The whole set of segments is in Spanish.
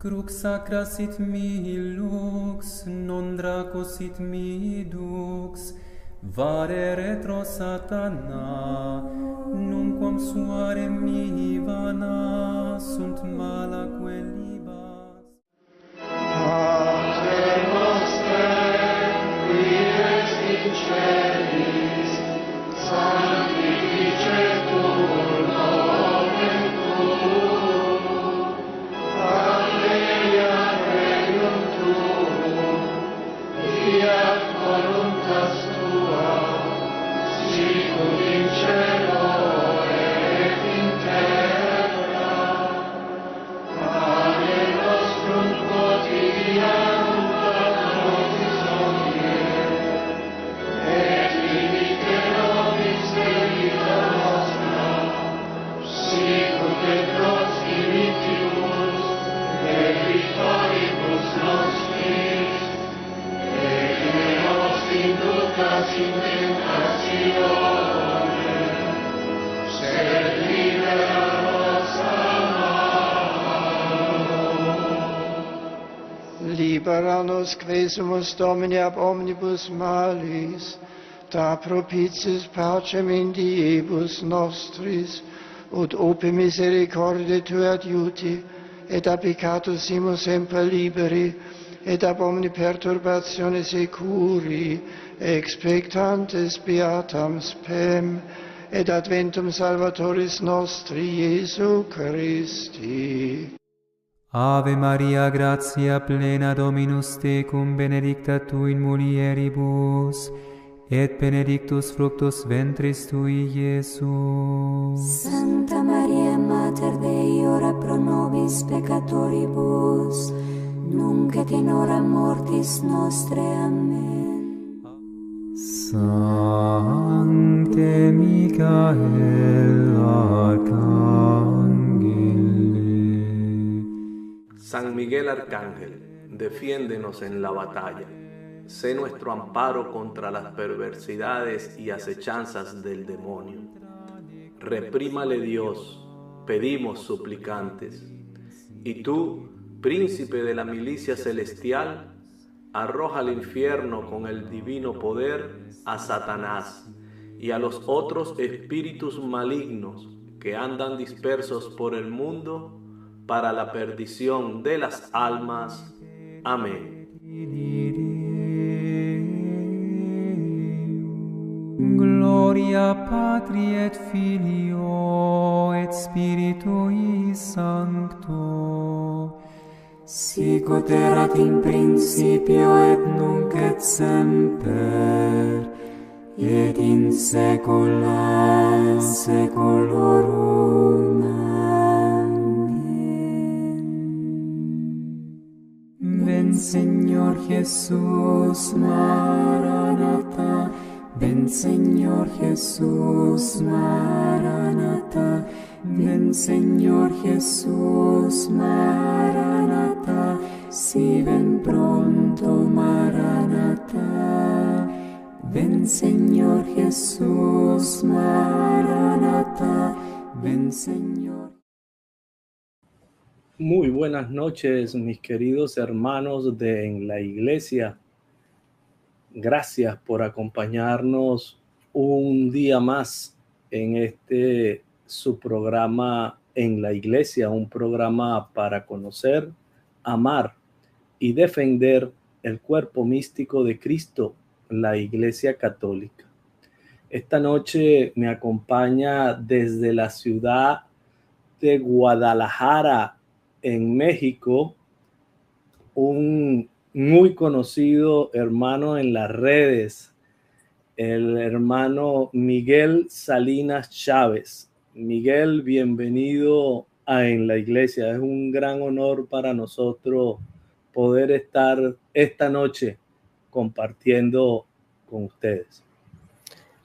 Crux sacra sit mihi lux, non draco sit mihi dux, vare retro satana, nunquam suare mihi vana, sunt malaque libas. Pater noster, qui es in celis, sanctificetur nomen tuum, adveniat regnum tuum, fiat voluntas tua, sicut in cielo et in terra. Pane nostrum quotidianum da nobis hodie, et dimitte nobis debita nostra, sicut et nos dimittimus debitoribus nostris, et ne nos inducas in tentatione, sed libera nos a Libera nos quesumus Domini ab omnibus malis, da propitiis pacem in diebus nostris, ut ope misericordiae Tue adiuti, et applicatus simus semper liberi, et ab omni perturbatione securi, expectantes beatam spem, et adventum Salvatoris nostri Iesu Christi. Ave Maria, gratia plena Dominus tecum, benedicta tu in mulieribus, et benedictus fructus ventris tui, Iesus. Santa Maria, Mater Dei, ora pro nobis peccatoribus, nunc et in hora mortis nostre. Amen. Sancte Michael Arcangel. San Miguel Arcángel, defiéndenos en la batalla. Sé nuestro amparo contra las perversidades y acechanzas del demonio. Reprímale Dios, pedimos suplicantes. Y tú, príncipe de la milicia celestial, arroja al infierno con el divino poder a Satanás y a los otros espíritus malignos que andan dispersos por el mundo para la perdición de las almas. Amén. Gloria Patri et Filio et Spiritui Sancto, Sicut erat in principio et nunc et semper, et in saecula saeculorum. Ven Señor Jesús, Maranatha, ven Señor Jesús, Maranatha, ven Señor Jesús, Maranatha, si ven pronto, Maranatha, ven Señor Jesús, Maranatha, ven Señor. Muy buenas noches, mis queridos hermanos de En la Iglesia. Gracias por acompañarnos un día más en su programa En la Iglesia, un programa para conocer, amar y defender el cuerpo místico de Cristo, la Iglesia Católica. Esta noche me acompaña desde la ciudad de Guadalajara, en México, un muy conocido hermano en las redes, el hermano Miguel Salinas Chávez. Miguel, bienvenido a En la Iglesia. Es un gran honor para nosotros poder estar esta noche compartiendo con ustedes.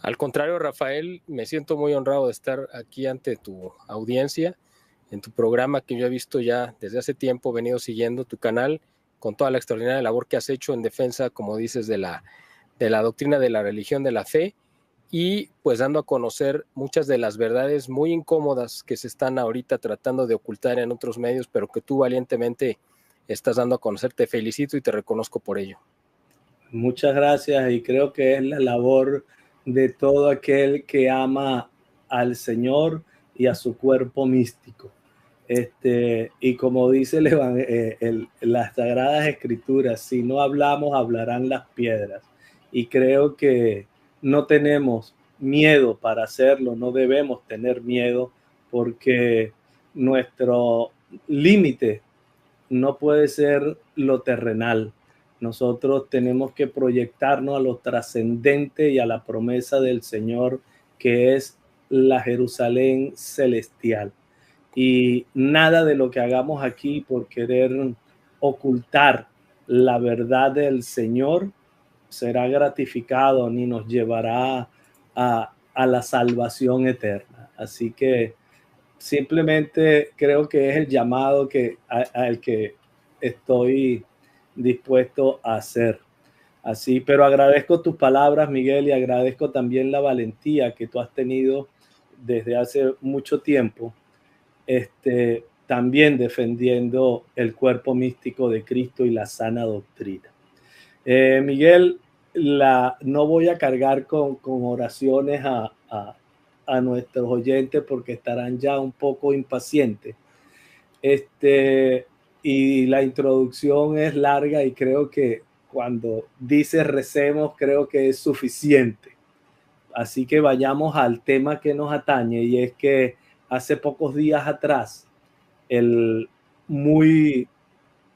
Al contrario, Rafael, me siento muy honrado de estar aquí ante tu audiencia, en tu programa que yo he visto ya desde hace tiempo, venido siguiendo tu canal con toda la extraordinaria labor que has hecho en defensa, como dices, de la doctrina de la religión de la fe, y pues dando a conocer muchas de las verdades muy incómodas que se están ahorita tratando de ocultar en otros medios, pero que tú valientemente estás dando a conocer. Te felicito y te reconozco por ello. Muchas gracias, y creo que es la labor de todo aquel que ama al Señor y a su cuerpo místico. Y como dice las Sagradas Escrituras, si no hablamos, hablarán las piedras. Y creo que no tenemos miedo para hacerlo, no debemos tener miedo, porque nuestro límite no puede ser lo terrenal. Nosotros tenemos que proyectarnos a lo trascendente y a la promesa del Señor, que es la Jerusalén celestial. Y nada de lo que hagamos aquí por querer ocultar la verdad del Señor será gratificado ni nos llevará a la salvación eterna. Así que simplemente creo que es el llamado al que estoy dispuesto a hacer. Así, pero agradezco tus palabras, Miguel, y agradezco también la valentía que tú has tenido desde hace mucho tiempo, también defendiendo el cuerpo místico de Cristo y la sana doctrina. Miguel, no voy a cargar con oraciones a nuestros oyentes, porque estarán ya un poco impacientes. Y la introducción es larga, y creo que cuando dice recemos, creo que es suficiente. Así que vayamos al tema que nos atañe, y es que hace pocos días atrás, el muy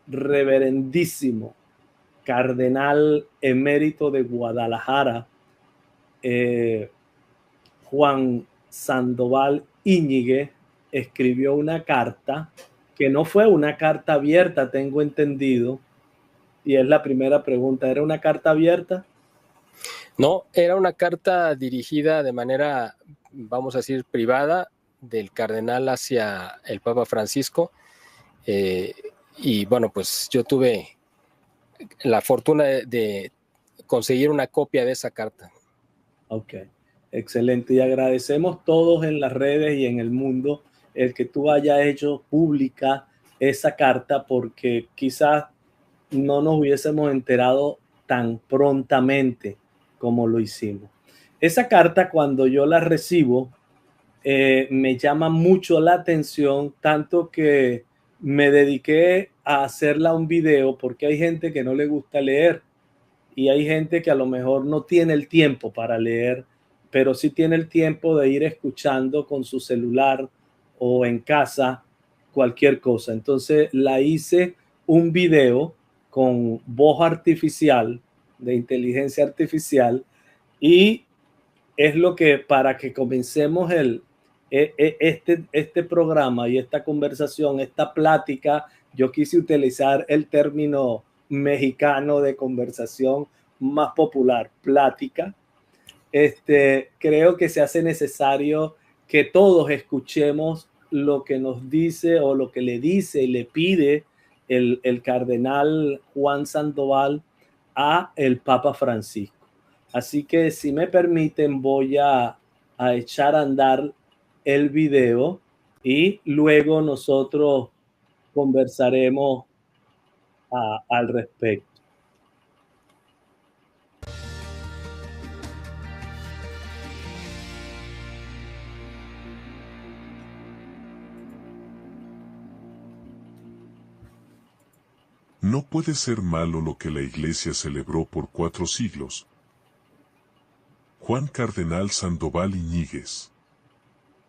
reverendísimo cardenal emérito de Guadalajara, Juan Sandoval Íñiguez, escribió una carta que no fue una carta abierta, tengo entendido, y es la primera pregunta. ¿Era una carta abierta? No, era una carta dirigida de manera, vamos a decir, privada, del cardenal hacia el Papa Francisco. Y bueno, pues yo tuve la fortuna de conseguir una copia de esa carta. Ok, excelente. Y agradecemos todos en las redes y en el mundo el que tú hayas hecho pública esa carta, porque quizás no nos hubiésemos enterado tan prontamente como lo hicimos. Esa carta, cuando yo la recibo, me llama mucho la atención, tanto que me dediqué a hacerla un video, porque hay gente que no le gusta leer, y hay gente que a lo mejor no tiene el tiempo para leer, pero sí tiene el tiempo de ir escuchando con su celular o en casa cualquier cosa. Entonces la hice un video con voz artificial, de inteligencia artificial, y es lo que, para que comencemos este programa y esta conversación, esta plática, yo quise utilizar el término mexicano de conversación más popular, plática. Creo que se hace necesario que todos escuchemos lo que nos dice, o lo que le dice y le pide el cardenal Juan Sandoval a el Papa Francisco. Así que, si me permiten, voy a echar a andar el video, y luego nosotros conversaremos al respecto. No puede ser malo lo que la Iglesia celebró por 4 siglos. Juan Cardenal Sandoval Íñiguez,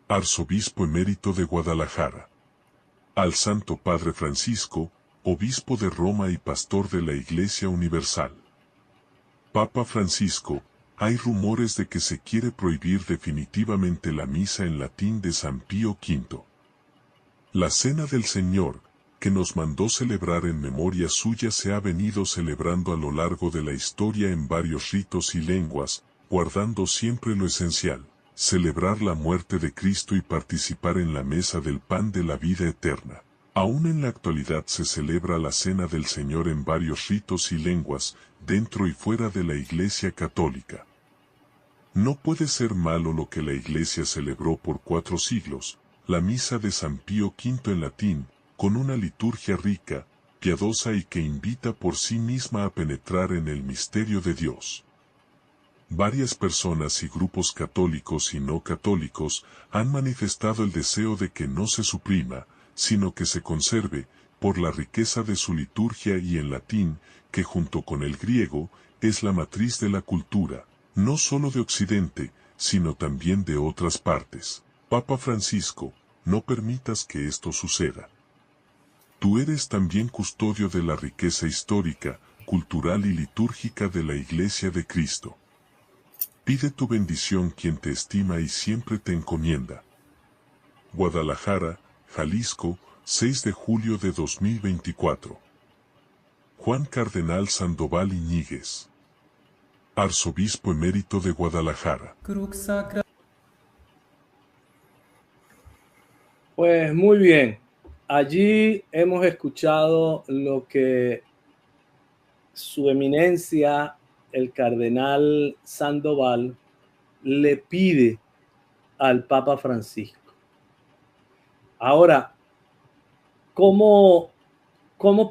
Arzobispo emérito de Guadalajara. Al Santo Padre Francisco, Obispo de Roma y Pastor de la Iglesia Universal. Papa Francisco, hay rumores de que se quiere prohibir definitivamente la misa en latín de San Pío V. La Cena del Señor, que nos mandó celebrar en memoria suya, se ha venido celebrando a lo largo de la historia en varios ritos y lenguas, guardando siempre lo esencial: celebrar la muerte de Cristo y participar en la mesa del pan de la vida eterna. Aún en la actualidad se celebra la Cena del Señor en varios ritos y lenguas, dentro y fuera de la Iglesia Católica. No puede ser malo lo que la Iglesia celebró por 4 siglos, la misa de San Pío V en latín, con una liturgia rica, piadosa y que invita por sí misma a penetrar en el misterio de Dios. Varias personas y grupos católicos y no católicos han manifestado el deseo de que no se suprima, sino que se conserve, por la riqueza de su liturgia y en latín, que junto con el griego, es la matriz de la cultura, no solo de Occidente, sino también de otras partes. Papa Francisco, no permitas que esto suceda. Tú eres también custodio de la riqueza histórica, cultural y litúrgica de la Iglesia de Cristo. Pide tu bendición quien te estima y siempre te encomienda. Guadalajara, Jalisco, 6 de julio de 2024. Juan Cardenal Sandoval Iñiguez, Arzobispo emérito de Guadalajara. Pues muy bien, allí hemos escuchado lo que su eminencia, el cardenal Sandoval, le pide al Papa Francisco. Ahora, ¿cómo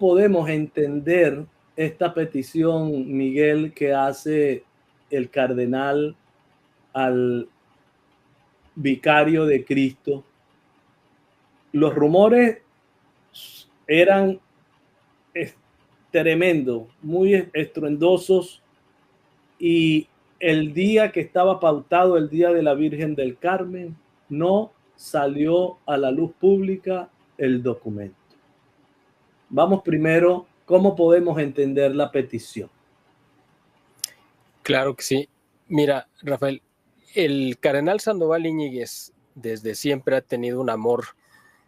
podemos entender esta petición, Miguel, que hace el cardenal al vicario de Cristo? Los rumores eran tremendos, muy estruendosos, y el día que estaba pautado, el día de la Virgen del Carmen, no salió a la luz pública el documento. Vamos primero, ¿cómo podemos entender la petición? Claro que sí. Mira, Rafael, el cardenal Sandoval Iñiguez desde siempre ha tenido un amor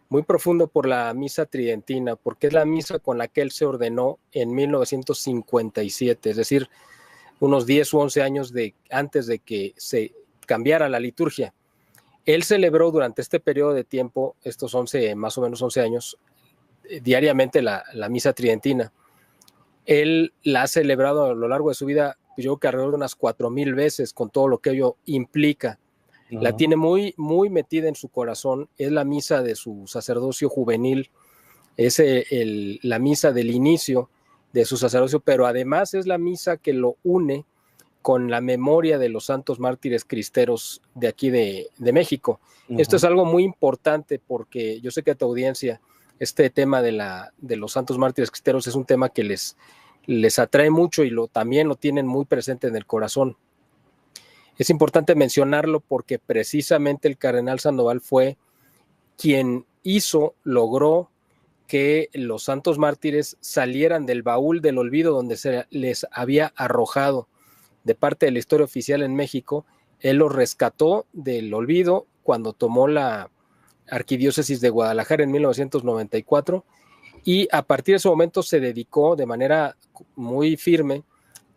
muy profundo por la misa tridentina, porque es la misa con la que él se ordenó en 1957, es decir, unos 10 u 11 años antes de que se cambiara la liturgia. Él celebró durante este periodo de tiempo, estos más o menos 11 años, diariamente la misa tridentina. Él la ha celebrado a lo largo de su vida, yo creo que alrededor de unas 4,000 veces, con todo lo que ello implica. La tiene muy, muy metida en su corazón. Es la misa de su sacerdocio juvenil, es la misa del inicio de su sacerdocio, pero además es la misa que lo une con la memoria de los santos mártires cristeros de aquí de México. Esto es algo muy importante porque yo sé que a tu audiencia este tema de los santos mártires cristeros es un tema que les atrae mucho y también lo tienen muy presente en el corazón. Es importante mencionarlo porque precisamente el cardenal Sandoval fue quien logró que los santos mártires salieran del baúl del olvido donde se les había arrojado de parte de la historia oficial en México. Él los rescató del olvido cuando tomó la arquidiócesis de Guadalajara en 1994 y a partir de ese momento se dedicó de manera muy firme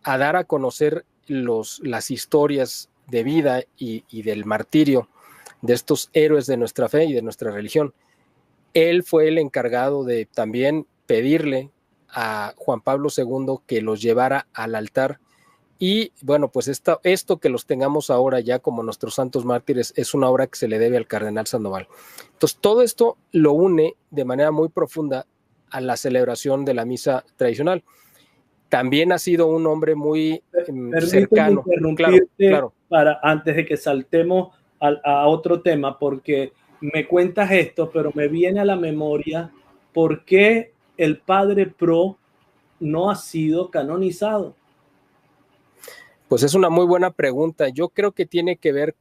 a dar a conocer las historias de vida y del martirio de estos héroes de nuestra fe y de nuestra religión. Él fue el encargado de también pedirle a Juan Pablo II que los llevara al altar y bueno, pues esto que los tengamos ahora ya como nuestros santos mártires es una obra que se le debe al cardenal Sandoval. Entonces todo esto lo une de manera muy profunda a la celebración de la misa tradicional. También ha sido un hombre muy cercano. Claro. Antes de que saltemos a otro tema, porque me cuentas esto, pero me viene a la memoria por qué el padre Pro no ha sido canonizado. Pues es una muy buena pregunta. Yo creo que tiene que ver,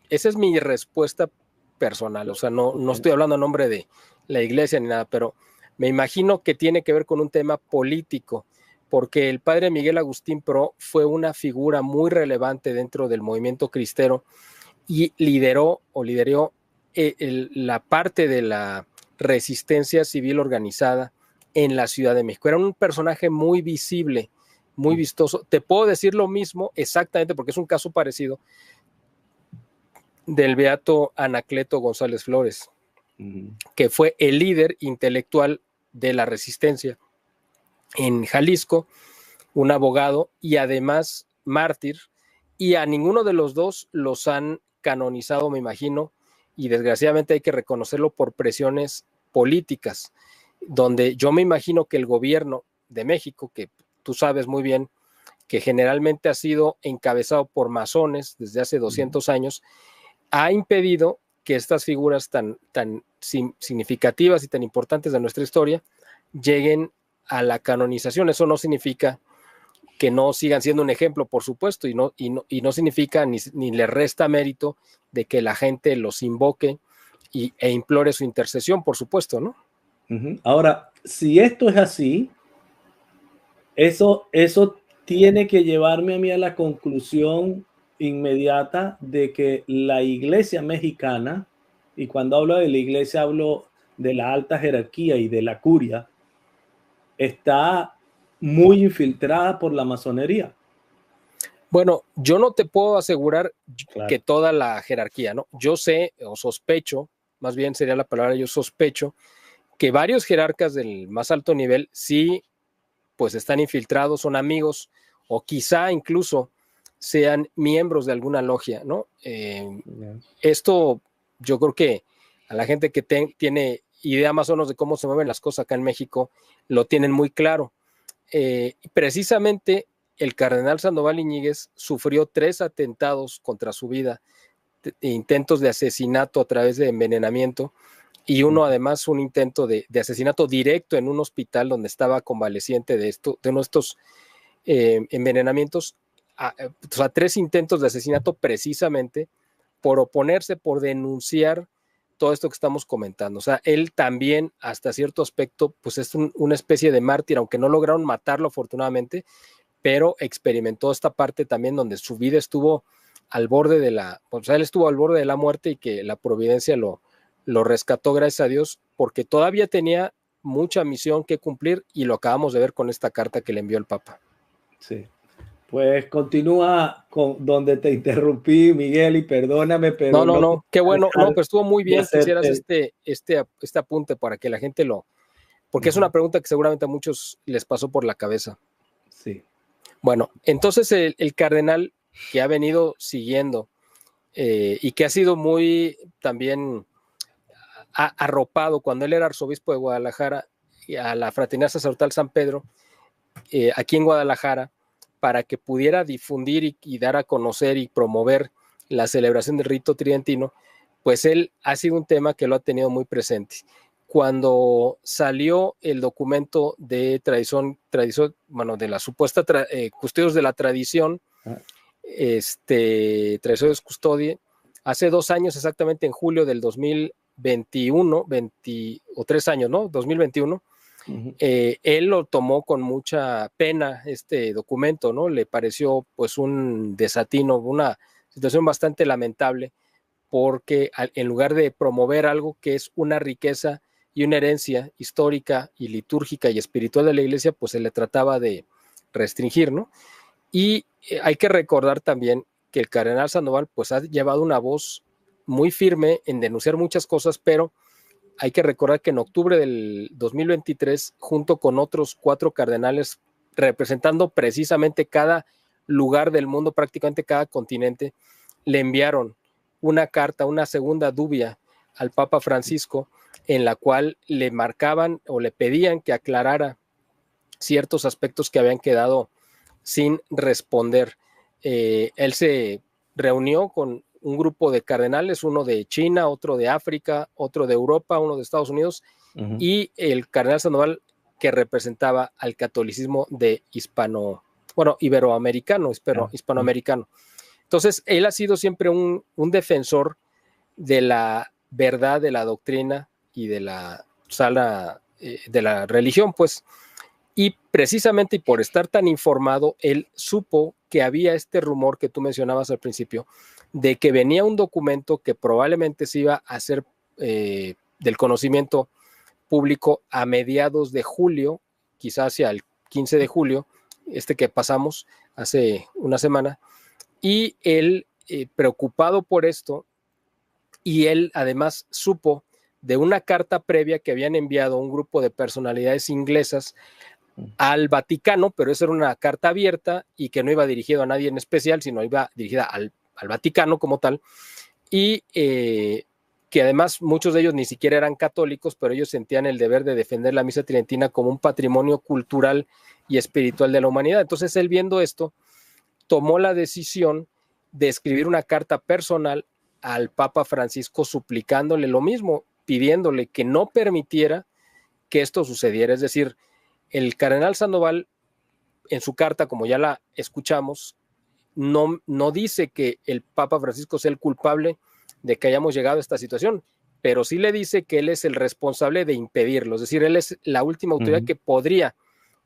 esa es mi respuesta personal, o sea, no estoy hablando a nombre de la iglesia ni nada, pero me imagino que tiene que ver con un tema político, porque el padre Miguel Agustín Pro fue una figura muy relevante dentro del movimiento cristero y lideró la parte de la resistencia civil organizada en la Ciudad de México. Era un personaje muy visible, muy vistoso. Te puedo decir lo mismo exactamente porque es un caso parecido del beato Anacleto González Flores, que fue el líder intelectual de la resistencia en Jalisco, un abogado y además mártir, y a ninguno de los dos los han canonizado, me imagino, y desgraciadamente hay que reconocerlo por presiones políticas. donde yo me imagino que el gobierno de México, que tú sabes muy bien que generalmente ha sido encabezado por masones desde hace 200 años, ha impedido que estas figuras tan significativas y tan importantes de nuestra historia lleguen a la canonización. Eso no significa que no sigan siendo un ejemplo, por supuesto, y no significa ni le resta mérito de que la gente los invoque e implore su intercesión, por supuesto, ¿no? Ahora, si esto es así, eso tiene que llevarme a mí a la conclusión inmediata de que la iglesia mexicana, y cuando hablo de la iglesia hablo de la alta jerarquía y de la curia, está muy infiltrada por la masonería. Bueno, yo no te puedo asegurar que toda la jerarquía, ¿no? Yo sé o sospecho, más bien sería la palabra, yo sospecho que varios jerarcas del más alto nivel sí, pues están infiltrados, son amigos o quizá incluso sean miembros de alguna logia, ¿no? Esto yo creo que a la gente que tiene idea más o menos de cómo se mueven las cosas acá en México lo tienen muy claro. Precisamente el cardenal Sandoval Iñiguez sufrió 3 atentados contra su vida, intentos de asesinato a través de envenenamiento, y uno además un intento de asesinato directo en un hospital donde estaba convaleciente de uno de estos envenenamientos. O sea, 3 intentos de asesinato precisamente por oponerse, por denunciar todo esto que estamos comentando. O sea, él también, hasta cierto aspecto, pues es una especie de mártir, aunque no lograron matarlo afortunadamente, pero experimentó esta parte también donde su vida estuvo al borde de él estuvo al borde de la muerte, y que la providencia lo rescató, gracias a Dios, porque todavía tenía mucha misión que cumplir, y lo acabamos de ver con esta carta que le envió el Papa. Sí. Pues continúa con donde te interrumpí, Miguel, y perdóname, pero no, qué bueno, no, pero estuvo muy bien que hicieras este apunte para que la gente porque es una pregunta que seguramente a muchos les pasó por la cabeza. Sí. Bueno, entonces el cardenal que ha venido siguiendo y que ha sido muy también arropado cuando él era arzobispo de Guadalajara, a la Fraternidad Sacerdotal San Pedro, aquí en Guadalajara, para que pudiera difundir y dar a conocer y promover la celebración del rito tridentino, pues él ha sido un tema que lo ha tenido muy presente. Cuando salió el documento de tradición, bueno, de la supuesta custodios de la tradición, tradiciones custodie, hace 2 años, exactamente en julio del 2021, o 3 años, ¿no? 2021, él lo tomó con mucha pena, este documento, ¿no? Le pareció pues un desatino, una situación bastante lamentable, porque en lugar de promover algo que es una riqueza y una herencia histórica y litúrgica y espiritual de la Iglesia, pues se le trataba de restringir, ¿no? Y hay que recordar también que el cardenal Sandoval pues ha llevado una voz muy firme en denunciar muchas cosas, pero hay que recordar que en octubre del 2023, junto con otros 4 cardenales representando precisamente cada lugar del mundo, prácticamente cada continente, le enviaron una carta, una segunda dubia al Papa Francisco, en la cual le marcaban o le pedían que aclarara ciertos aspectos que habían quedado sin responder. Él se reunió con un grupo de cardenales, uno de China, otro de África, otro de Europa, uno de Estados Unidos, y el cardenal Sandoval, que representaba al catolicismo de iberoamericano, hispanoamericano. Entonces, él ha sido siempre un defensor de la verdad, de la doctrina y de la de la religión, pues. Y precisamente por estar tan informado, él supo que había este rumor que tú mencionabas al principio, de que venía un documento que probablemente se iba a hacer del conocimiento público a mediados de julio, quizás hacia el 15 de julio, que pasamos hace una semana, y él, preocupado por esto, y él además supo de una carta previa que habían enviado un grupo de personalidades inglesas al Vaticano, pero esa era una carta abierta y que no iba dirigida a nadie en especial, sino iba dirigida al Vaticano como tal, y que además muchos de ellos ni siquiera eran católicos, pero ellos sentían el deber de defender la misa tridentina como un patrimonio cultural y espiritual de la humanidad. Entonces él, viendo esto, tomó la decisión de escribir una carta personal al Papa Francisco suplicándole lo mismo, pidiéndole que no permitiera que esto sucediera. Es decir, el cardenal Sandoval, en su carta, como ya la escuchamos, no dice que el Papa Francisco sea el culpable de que hayamos llegado a esta situación, pero sí le dice que él es el responsable de impedirlo. Es decir, él es la última autoridad que podría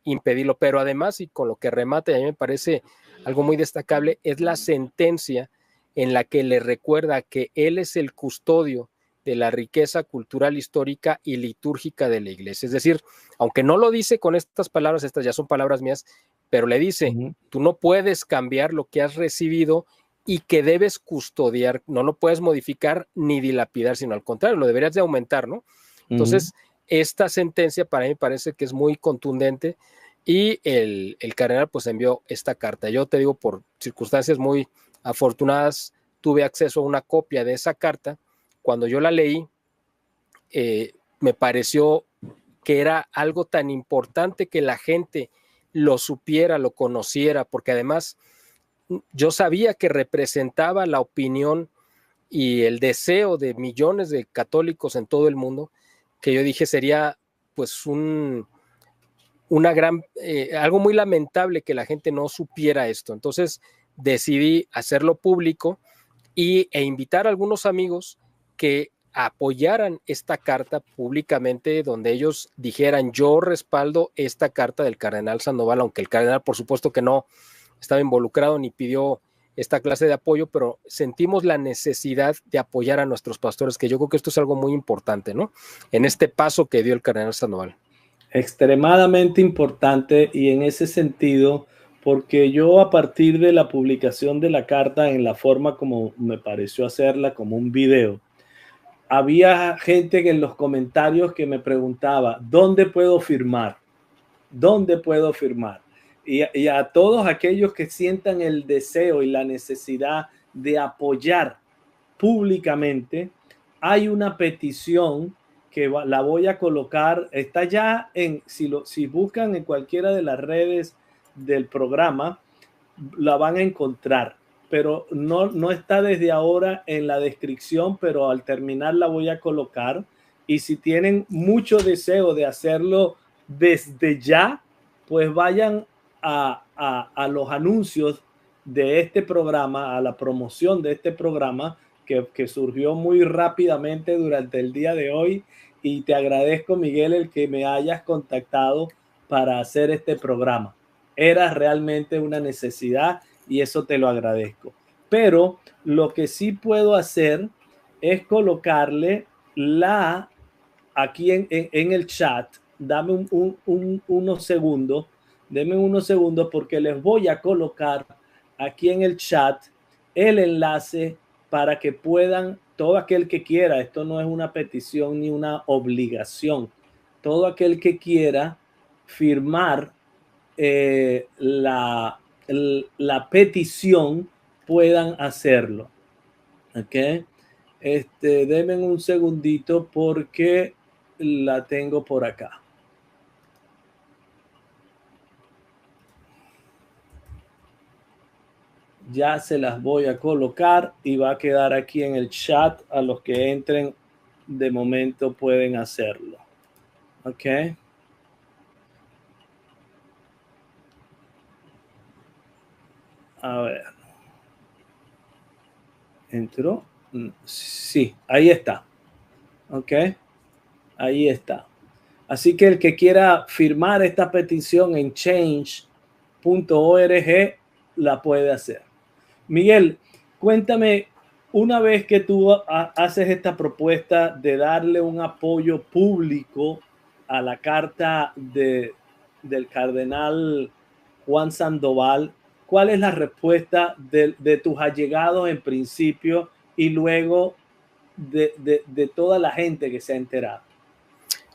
impedirlo, pero además, y con lo que remata, y a mí me parece algo muy destacable, es la sentencia en la que le recuerda que él es el custodio de la riqueza cultural, histórica y litúrgica de la Iglesia. Es decir, aunque no lo dice con estas palabras, estas ya son palabras mías, pero le dice, tú no puedes cambiar lo que has recibido y que debes custodiar, no lo puedes modificar ni dilapidar, sino al contrario, lo deberías de aumentar, ¿no? Entonces, esta sentencia para mí me parece que es muy contundente, y el cardenal pues envió esta carta. Yo te digo, por circunstancias muy afortunadas, tuve acceso a una copia de esa carta. Cuando yo la leí, me pareció que era algo tan importante que la gente lo supiera, lo conociera, porque además yo sabía que representaba la opinión y el deseo de millones de católicos en todo el mundo, que yo dije sería pues algo muy lamentable que la gente no supiera esto. Entonces decidí hacerlo público e invitar a algunos amigos que apoyaran esta carta públicamente, donde ellos dijeran, yo respaldo esta carta del cardenal Sandoval, aunque el cardenal por supuesto que no estaba involucrado ni pidió esta clase de apoyo, pero sentimos la necesidad de apoyar a nuestros pastores, que yo creo que esto es algo muy importante, ¿no? En este paso que dio el cardenal Sandoval. Extremadamente importante, y en ese sentido, porque yo, a partir de la publicación de la carta en la forma como me pareció hacerla, como un video, había gente en los comentarios que me preguntaba, ¿dónde puedo firmar? ¿Dónde puedo firmar? Y a todos aquellos que sientan el deseo y la necesidad de apoyar públicamente, hay una petición que la voy a colocar, está ya si buscan en cualquiera de las redes del programa, la van a encontrar, pero no está desde ahora en la descripción, pero al terminar la voy a colocar. Y si tienen mucho deseo de hacerlo desde ya, pues vayan a los anuncios de este programa, a la promoción de este programa que surgió muy rápidamente durante el día de hoy, y te agradezco, Miguel, el que me hayas contactado para hacer este programa. Era realmente una necesidad y eso te lo agradezco. Pero lo que sí puedo hacer es colocarle aquí en el chat. Dame unos segundos. Deme unos segundos, porque les voy a colocar aquí en el chat el enlace para que puedan, todo aquel que quiera, esto no es una petición ni una obligación, todo aquel que quiera firmar la petición, puedan hacerlo. Ok. Denme un segundito porque la tengo por acá. Ya se las voy a colocar y va a quedar aquí en el chat. A los que entren de momento pueden hacerlo. Ok. A ver. ¿Entró? Sí, ahí está. Ok. Ahí está. Así que el que quiera firmar esta petición en change.org la puede hacer. Miguel, cuéntame, una vez que tú haces esta propuesta de darle un apoyo público a la carta del cardenal Juan Sandoval, ¿cuál es la respuesta de tus allegados en principio y luego de toda la gente que se ha enterado?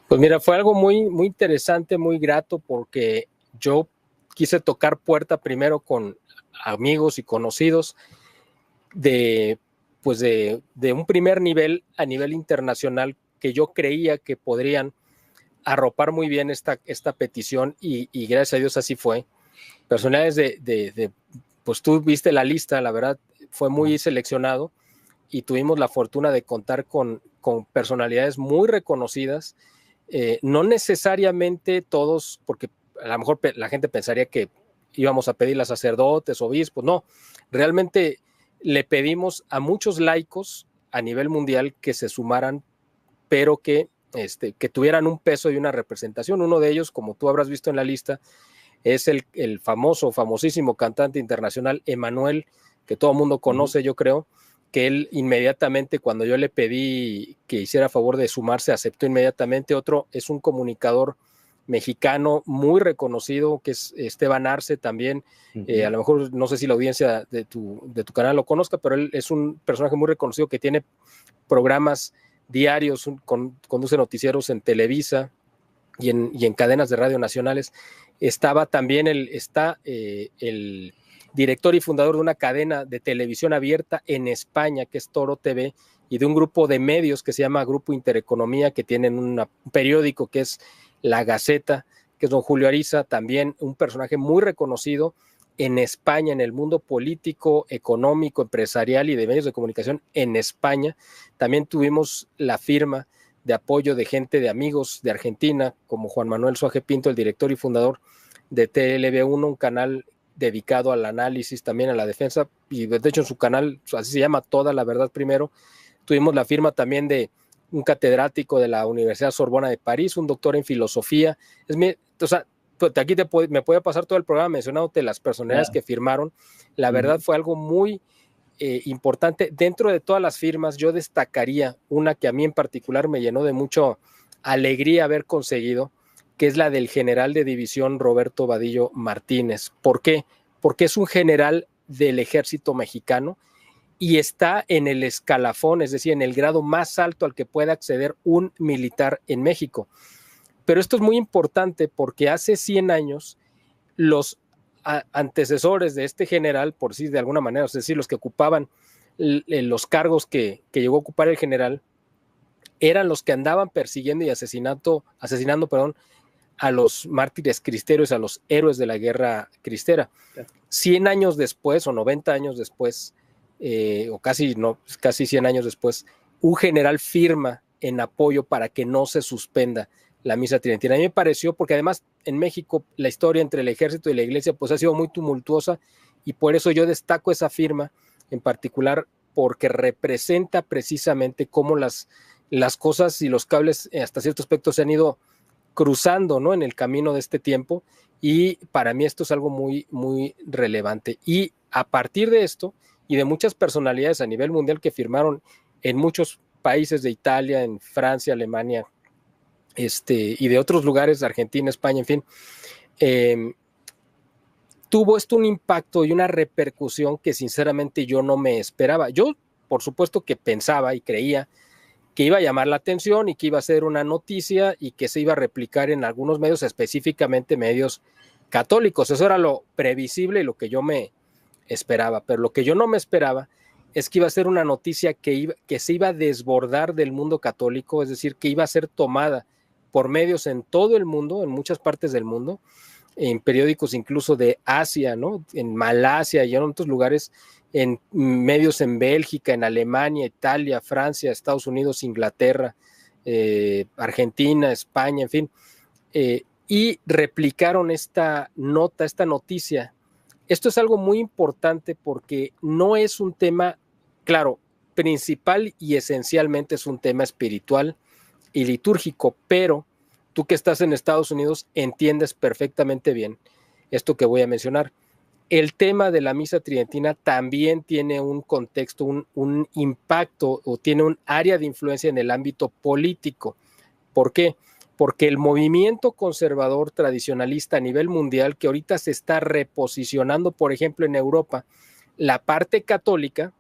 Pues mira, fue algo muy, muy interesante, muy grato, porque yo quise tocar puerta primero con amigos y conocidos pues de un primer nivel a nivel internacional, que yo creía que podrían arropar muy bien esta petición, y gracias a Dios así fue. Personalidades pues tú viste la lista, la verdad fue muy seleccionado, y tuvimos la fortuna de contar con personalidades muy reconocidas, no necesariamente todos, porque a lo mejor la gente pensaría que íbamos a pedirle a sacerdotes, obispos, no, realmente le pedimos a muchos laicos a nivel mundial que se sumaran, pero que tuvieran un peso y una representación. Uno de ellos, como tú habrás visto en la lista, es el famosísimo cantante internacional Emmanuel, que todo el mundo conoce, yo creo, que él inmediatamente, cuando yo le pedí que hiciera favor de sumarse, aceptó inmediatamente. Otro es un comunicador mexicano muy reconocido, que es Esteban Arce también. A lo mejor no sé si la audiencia de tu canal lo conozca, pero él es un personaje muy reconocido que tiene programas diarios, conduce noticieros en Televisa y en cadenas de radio nacionales. Estaba también el director y fundador de una cadena de televisión abierta en España, que es Toro TV, y de un grupo de medios que se llama Grupo Intereconomía, que tienen un periódico que es La Gaceta, que es don Julio Ariza, también un personaje muy reconocido en España, en el mundo político, económico, empresarial y de medios de comunicación en España. También tuvimos la firma de apoyo de gente, de amigos de Argentina, como Juan Manuel Suaje Pinto, el director y fundador de TLV1, un canal dedicado al análisis, también a la defensa, y de hecho en su canal, así se llama, Toda la Verdad Primero. Tuvimos la firma también de un catedrático de la Universidad Sorbona de París, un doctor en filosofía. O sea, aquí me puede pasar todo el programa mencionándote las personalidades que firmaron. La verdad fue algo muy importante. Dentro de todas las firmas, yo destacaría una que a mí en particular me llenó de mucha alegría haber conseguido, que es la del general de división Roberto Vadillo Martínez. ¿Por qué? Porque es un general del ejército mexicano y está en el escalafón, es decir, en el grado más alto al que puede acceder un militar en México. Pero esto es muy importante porque hace 100 años los antecesores de este general, por decir de alguna manera, es decir, los que ocupaban los cargos que llegó a ocupar el general, eran los que andaban persiguiendo y asesinando a los mártires cristeros, a los héroes de la guerra cristera. 100 años después o 90 años después, o casi 100 años después, un general firma en apoyo para que no se suspenda la misa tridentina. A mí me pareció, porque además en México la historia entre el ejército y la iglesia pues ha sido muy tumultuosa, y por eso yo destaco esa firma en particular, porque representa precisamente cómo las cosas y los cables hasta cierto aspecto se han ido cruzando, ¿no?, en el camino de este tiempo, y para mí esto es algo muy, muy relevante. Y a partir de esto y de muchas personalidades a nivel mundial que firmaron en muchos países de Italia, en Francia, Alemania, y de otros lugares, Argentina, España, en fin, tuvo esto un impacto y una repercusión que sinceramente yo no me esperaba. Yo, por supuesto que pensaba y creía que iba a llamar la atención y que iba a ser una noticia y que se iba a replicar en algunos medios, específicamente medios católicos. Eso era lo previsible y lo que yo me esperaba. Pero lo que yo no me esperaba es que iba a ser una noticia que se iba a desbordar del mundo católico, es decir, que iba a ser tomada por medios en todo el mundo, en muchas partes del mundo, en periódicos incluso de Asia, ¿no?, en Malasia y en otros lugares, en medios en Bélgica, en Alemania, Italia, Francia, Estados Unidos, Inglaterra, Argentina, España, en fin, y replicaron esta noticia. Esto es algo muy importante porque no es un tema, claro, principal y esencialmente es un tema espiritual y litúrgico, pero tú que estás en Estados Unidos entiendes perfectamente bien esto que voy a mencionar. El tema de la misa tridentina también tiene un contexto, un impacto, o tiene un área de influencia en el ámbito político. ¿Por qué? Porque el movimiento conservador tradicionalista a nivel mundial, que ahorita se está reposicionando, por ejemplo, en Europa, la parte católica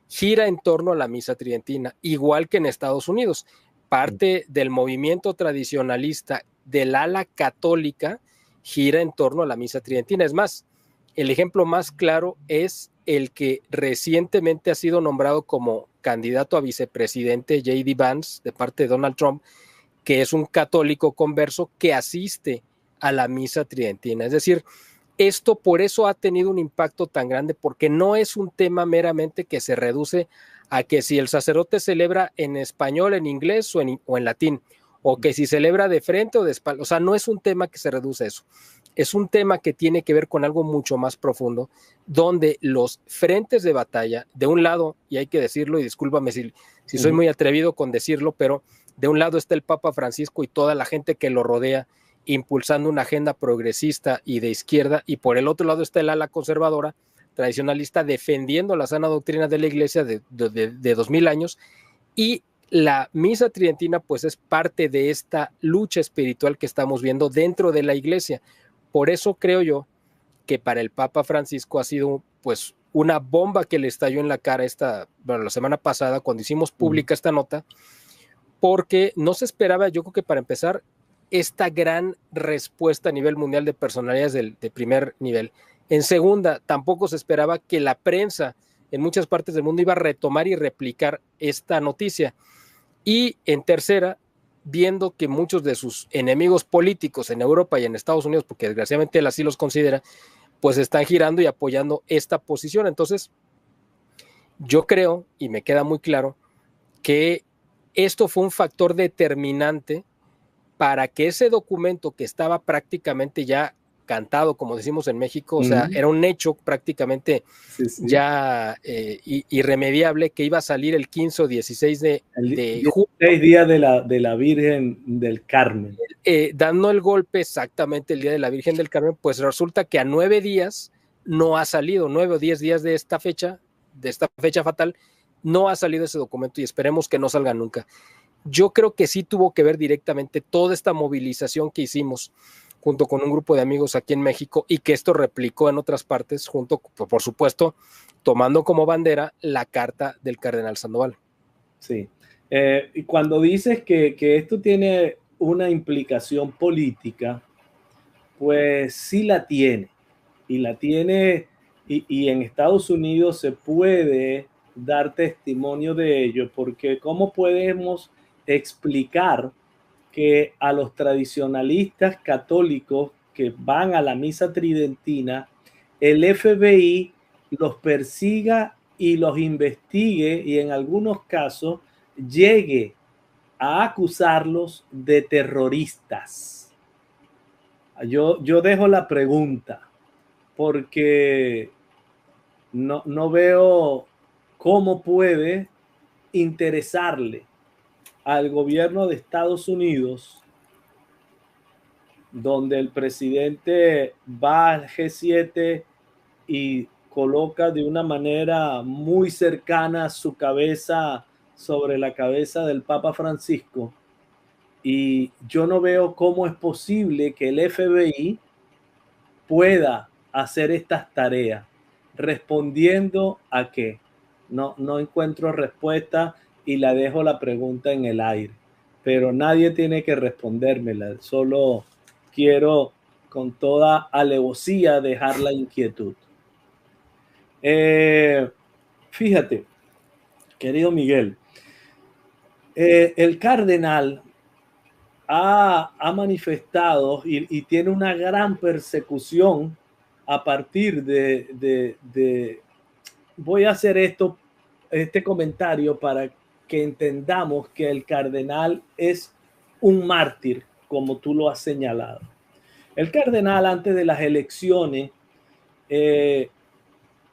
gira en torno a la misa tridentina, igual que en Estados Unidos. Parte del movimiento tradicionalista del ala católica gira en torno a la misa tridentina. Es más, el ejemplo más claro es el que recientemente ha sido nombrado como candidato a vicepresidente, J.D. Vance, de parte de Donald Trump, que es un católico converso que asiste a la misa tridentina. Es decir, esto por eso ha tenido un impacto tan grande, porque no es un tema meramente que se reduce a que si el sacerdote celebra en español, en inglés o en latín, o que si celebra de frente o de espalda. O sea, no es un tema que se reduce a eso. Es un tema que tiene que ver con algo mucho más profundo, donde los frentes de batalla, de un lado, y hay que decirlo, y discúlpame si soy muy atrevido con decirlo, pero de un lado está el Papa Francisco y toda la gente que lo rodea, impulsando una agenda progresista y de izquierda, y por el otro lado está el ala conservadora, tradicionalista, defendiendo la sana doctrina de la Iglesia de 2000 años, y la misa tridentina pues es parte de esta lucha espiritual que estamos viendo dentro de la Iglesia. Por eso creo yo que para el Papa Francisco ha sido pues una bomba que le estalló en la cara la semana pasada cuando hicimos pública esta nota, porque no se esperaba, yo creo que para empezar, esta gran respuesta a nivel mundial de personalidades de primer nivel. En segunda, tampoco se esperaba que la prensa en muchas partes del mundo iba a retomar y replicar esta noticia. Y en tercera, viendo que muchos de sus enemigos políticos en Europa y en Estados Unidos, porque desgraciadamente él así los considera, pues están girando y apoyando esta posición. Entonces, yo creo, y me queda muy claro, que esto fue un factor determinante para que ese documento que estaba prácticamente ya cantado, como decimos en México, o sea, era un hecho prácticamente ya irremediable, que iba a salir el 15 o 16 de julio. 16 días de la Virgen del Carmen. Dando el golpe exactamente el día de la Virgen del Carmen, pues resulta que a 9 días no ha salido, 9 o 10 días de esta fecha fatal, no ha salido ese documento y esperemos que no salga nunca. Yo creo que sí tuvo que ver directamente toda esta movilización que hicimos junto con un grupo de amigos aquí en México y que esto replicó en otras partes, junto, por supuesto, tomando como bandera la carta del cardenal Sandoval. Sí. Y cuando dices que esto tiene una implicación política, pues sí la tiene. Y la tiene, y en Estados Unidos se puede dar testimonio de ello, porque ¿cómo podemos explicar que a los tradicionalistas católicos que van a la misa tridentina, el FBI los persiga y los investigue y en algunos casos llegue a acusarlos de terroristas? Yo dejo la pregunta porque no veo cómo puede interesarle al gobierno de Estados Unidos, donde el presidente va al G7 y coloca de una manera muy cercana su cabeza sobre la cabeza del Papa Francisco. Y yo no veo cómo es posible que el FBI pueda hacer estas tareas. ¿Respondiendo a qué? No encuentro respuesta y la dejo la pregunta en el aire. Pero nadie tiene que respondérmela. Solo quiero con toda alevosía dejar la inquietud. Fíjate, querido Miguel, el cardenal ha manifestado y tiene una gran persecución a partir de voy a hacer este comentario para que entendamos que el cardenal es un mártir, como tú lo has señalado. El cardenal, antes de las elecciones,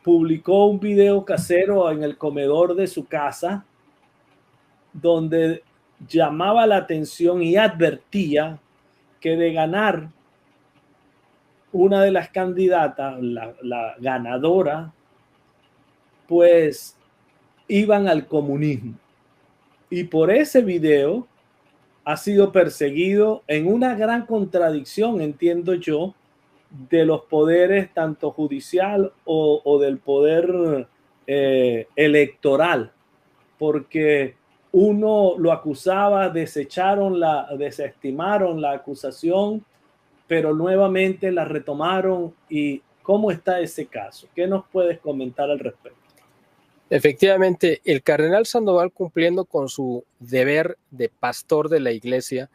publicó un video casero en el comedor de su casa donde llamaba la atención y advertía que de ganar una de las candidatas, la ganadora, pues iban al comunismo. Y por ese video ha sido perseguido en una gran contradicción, entiendo yo, de los poderes tanto judicial o del poder electoral, porque uno lo acusaba, desestimaron la acusación, pero nuevamente la retomaron y ¿Cómo está ese caso? ¿Qué nos puedes comentar al respecto? Efectivamente, el cardenal Sandoval, cumpliendo con su deber de pastor de la iglesia,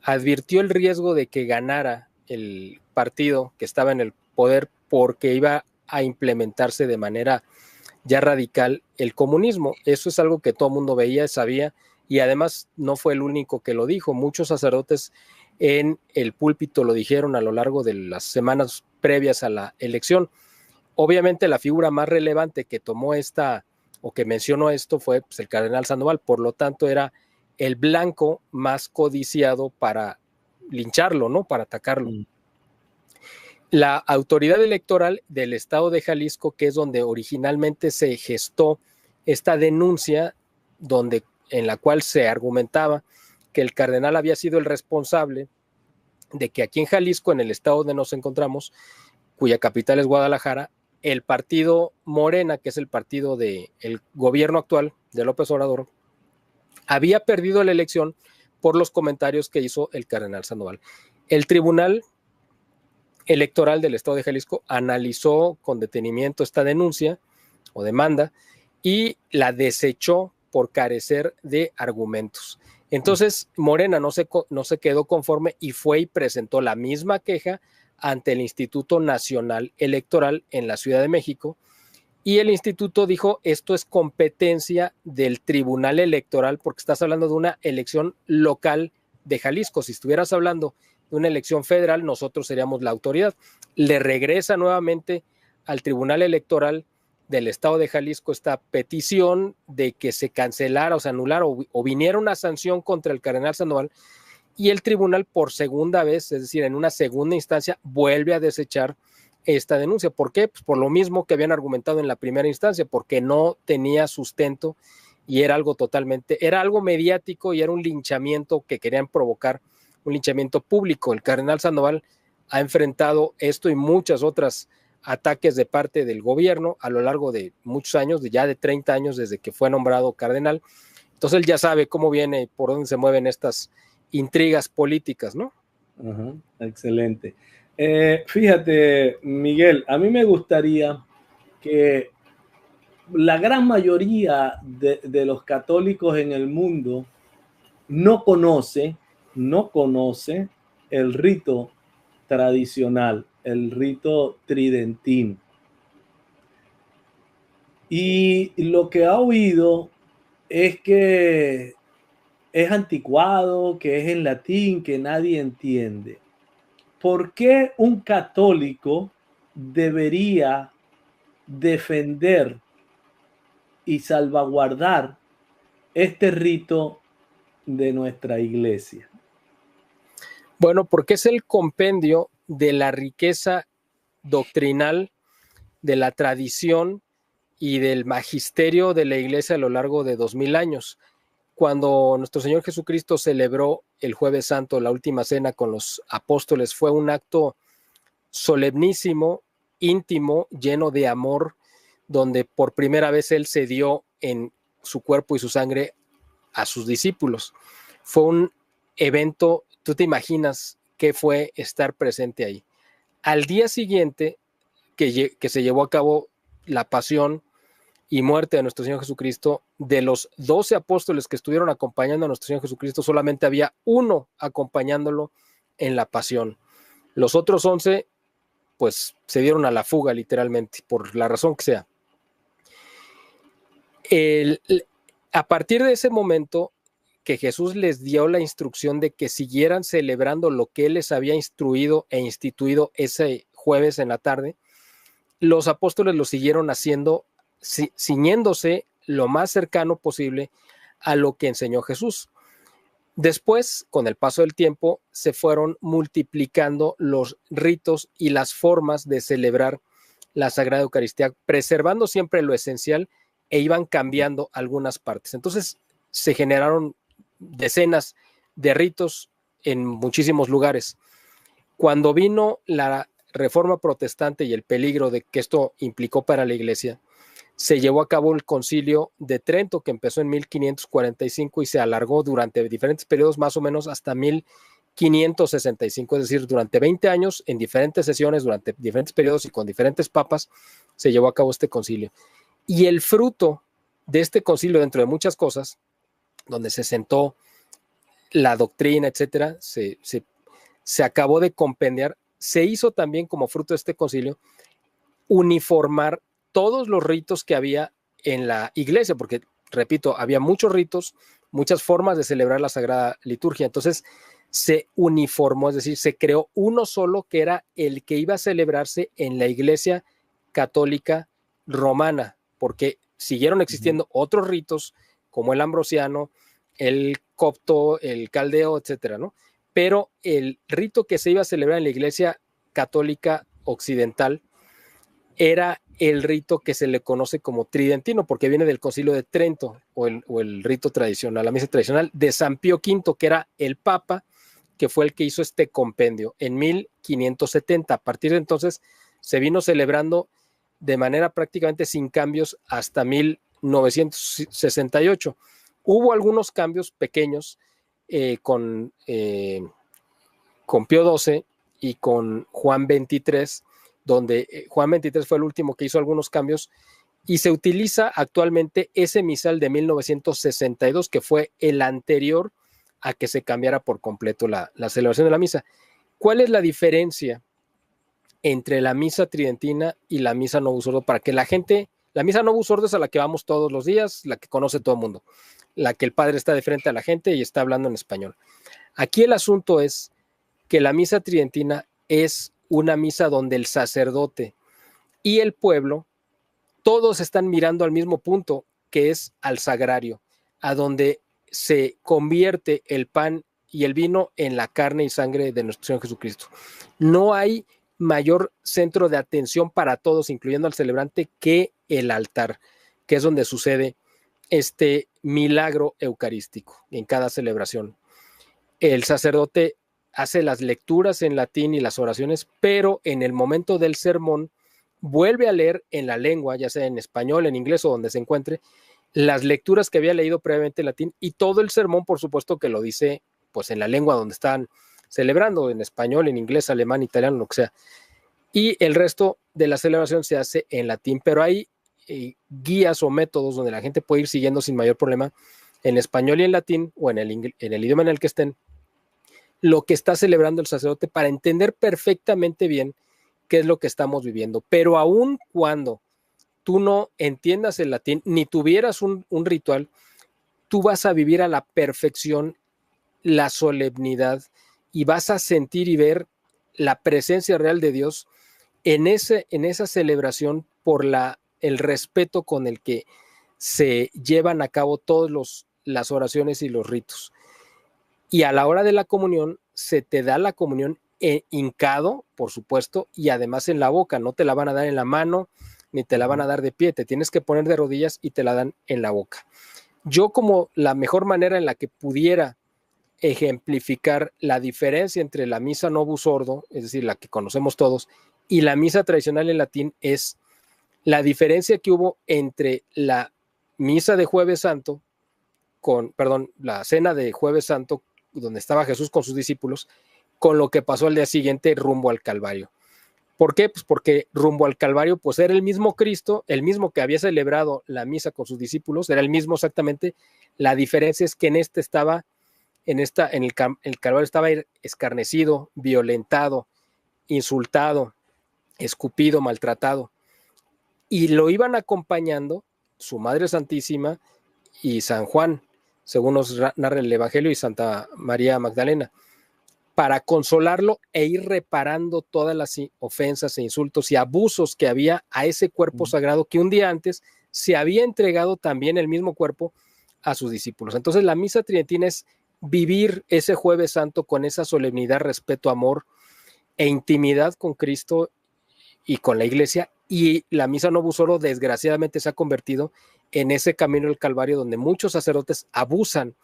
advirtió el riesgo de que ganara el partido que estaba en el poder porque iba a implementarse de manera ya radical el comunismo. Eso es algo que todo el mundo veía, sabía, y además no fue el único que lo dijo. Muchos sacerdotes en el púlpito lo dijeron a lo largo de las semanas previas a la elección. Obviamente la figura más relevante que tomó esta o que mencionó esto fue pues, el cardenal Sandoval, por lo tanto era el blanco más codiciado para lincharlo, ¿no? Para atacarlo. La autoridad electoral del estado de Jalisco, que es donde originalmente se gestó esta denuncia, en la cual se argumentaba que el cardenal había sido el responsable de que aquí en Jalisco, en el estado donde nos encontramos, cuya capital es Guadalajara, el partido Morena, que es el partido del gobierno actual de López Obrador, había perdido la elección por los comentarios que hizo el cardenal Sandoval. El Tribunal Electoral del Estado de Jalisco analizó con detenimiento esta denuncia o demanda y la desechó por carecer de argumentos. Entonces, Morena no se quedó conforme y fue y presentó la misma queja ante el Instituto Nacional Electoral en la Ciudad de México, y el instituto dijo, esto es competencia del Tribunal Electoral porque estás hablando de una elección local de Jalisco. Si estuvieras hablando de una elección federal, nosotros seríamos la autoridad. Le regresa nuevamente al Tribunal Electoral del Estado de Jalisco esta petición de que se cancelara o se anulara o viniera una sanción contra el cardenal Sandoval, y el tribunal por segunda vez, es decir, en una segunda instancia, vuelve a desechar esta denuncia. ¿Por qué? Pues por lo mismo que habían argumentado en la primera instancia, porque no tenía sustento y era algo mediático y era un linchamiento que querían provocar, un linchamiento público. El cardenal Sandoval ha enfrentado esto y muchas otras ataques de parte del gobierno a lo largo de muchos años, ya de 30 años desde que fue nombrado cardenal. Entonces él ya sabe cómo viene, por dónde se mueven estas intrigas políticas, ¿no? Ajá, excelente. Fíjate, Miguel, a mí me gustaría que la gran mayoría de los católicos en el mundo no conoce el rito tradicional, el rito tridentino. Y lo que ha oído es que es anticuado, que es en latín, que nadie entiende. ¿Por qué un católico debería defender y salvaguardar este rito de nuestra iglesia? Bueno, porque es el compendio de la riqueza doctrinal, de la tradición y del magisterio de la iglesia a lo largo de 2000 años. Cuando nuestro Señor Jesucristo celebró el Jueves Santo, la última cena con los apóstoles, fue un acto solemnísimo, íntimo, lleno de amor, donde por primera vez Él se dio en su cuerpo y su sangre a sus discípulos. Fue un evento, tú te imaginas qué fue estar presente ahí. Al día siguiente que se llevó a cabo la pasión y muerte de nuestro Señor Jesucristo, de los 12 apóstoles que estuvieron acompañando a nuestro Señor Jesucristo, solamente había uno acompañándolo en la pasión. Los otros 11, pues, se dieron a la fuga, literalmente, por la razón que sea. A partir de ese momento que Jesús les dio la instrucción de que siguieran celebrando lo que Él les había instruido e instituido ese jueves en la tarde, los apóstoles lo siguieron haciendo, ciñéndose lo más cercano posible a lo que enseñó Jesús. Después, con el paso del tiempo, se fueron multiplicando los ritos y las formas de celebrar la Sagrada Eucaristía, preservando siempre lo esencial e iban cambiando algunas partes. Entonces, se generaron decenas de ritos en muchísimos lugares. Cuando vino la Reforma Protestante y el peligro de que esto implicó para la Iglesia, se llevó a cabo el Concilio de Trento, que empezó en 1545 y se alargó durante diferentes periodos, más o menos hasta 1500 1565, es decir, durante 20 años, en diferentes sesiones, durante diferentes periodos y con diferentes papas, se llevó a cabo este concilio. Y el fruto de este concilio, dentro de muchas cosas, donde se sentó la doctrina, etcétera, se acabó de compendiar, se hizo también como fruto de este concilio uniformar todos los ritos que había en la iglesia, porque, repito, había muchos ritos, muchas formas de celebrar la Sagrada Liturgia. Entonces se uniformó, es decir, se creó uno solo que era el que iba a celebrarse en la Iglesia Católica Romana, porque siguieron existiendo otros ritos como el ambrosiano, el copto, el caldeo, etcétera, ¿no? Pero el rito que se iba a celebrar en la Iglesia Católica Occidental era el rito que se le conoce como tridentino, porque viene del Concilio de Trento, o el rito tradicional, la misa tradicional de San Pío V, que era el Papa, que fue el que hizo este compendio en 1570. A partir de entonces se vino celebrando de manera prácticamente sin cambios hasta 1968. Hubo algunos cambios pequeños con Pío XII y con Juan XXIII, donde Juan XXIII fue el último que hizo algunos cambios, y se utiliza actualmente ese misal de 1962, que fue el anterior a que se cambiara por completo la celebración de la misa. ¿Cuál es la diferencia entre la misa tridentina y la misa Novus Ordo? Para que la gente, la misa Novus Ordo es a la que vamos todos los días, la que conoce todo el mundo, la que el padre está de frente a la gente y está hablando en español. Aquí el asunto es que la misa tridentina es una misa donde el sacerdote y el pueblo todos están mirando al mismo punto, que es al sagrario, a donde se convierte el pan y el vino en la carne y sangre de nuestro Señor Jesucristo. No hay mayor centro de atención para todos, incluyendo al celebrante, que el altar, que es donde sucede este milagro eucarístico en cada celebración. El sacerdote hace las lecturas en latín y las oraciones, pero en el momento del sermón vuelve a leer en la lengua, ya sea en español, en inglés o donde se encuentre, las lecturas que había leído previamente en latín, y todo el sermón, por supuesto, que lo dice pues en la lengua donde están celebrando, en español, en inglés, alemán, italiano, lo que sea. Y el resto de la celebración se hace en latín, pero hay guías o métodos donde la gente puede ir siguiendo sin mayor problema en español y en latín, o en el idioma en el que estén, lo que está celebrando el sacerdote, para entender perfectamente bien qué es lo que estamos viviendo. Pero aun cuando tú no entiendas el latín, ni tuvieras un ritual, tú vas a vivir a la perfección la solemnidad y vas a sentir y ver la presencia real de Dios en esa celebración, por el respeto con el que se llevan a cabo todas las oraciones y los ritos. Y a la hora de la comunión, se te da la comunión hincado, por supuesto, y además en la boca. No te la van a dar en la mano, ni te la van a dar de pie, te tienes que poner de rodillas y te la dan en la boca. Yo, como la mejor manera en la que pudiera ejemplificar la diferencia entre la misa Novus Ordo, es decir, la que conocemos todos, y la misa tradicional en latín, es la diferencia que hubo entre la misa de Jueves Santo, la cena de Jueves Santo, donde estaba Jesús con sus discípulos, con lo que pasó al día siguiente rumbo al Calvario. ¿Por qué? Pues porque rumbo al Calvario, pues era el mismo Cristo, el mismo que había celebrado la misa con sus discípulos, era el mismo exactamente. La diferencia es que en el Calvario estaba escarnecido, violentado, insultado, escupido, maltratado, y lo iban acompañando su Madre Santísima y San Juan, según nos narra el Evangelio, y Santa María Magdalena, para consolarlo e ir reparando todas las ofensas e insultos y abusos que había a ese cuerpo sagrado que un día antes se había entregado también el mismo cuerpo a sus discípulos. Entonces la misa tridentina es vivir ese Jueves Santo con esa solemnidad, respeto, amor e intimidad con Cristo y con la Iglesia. Y la misa Novus Ordo, desgraciadamente, se ha convertido en ese camino del Calvario, donde muchos sacerdotes abusan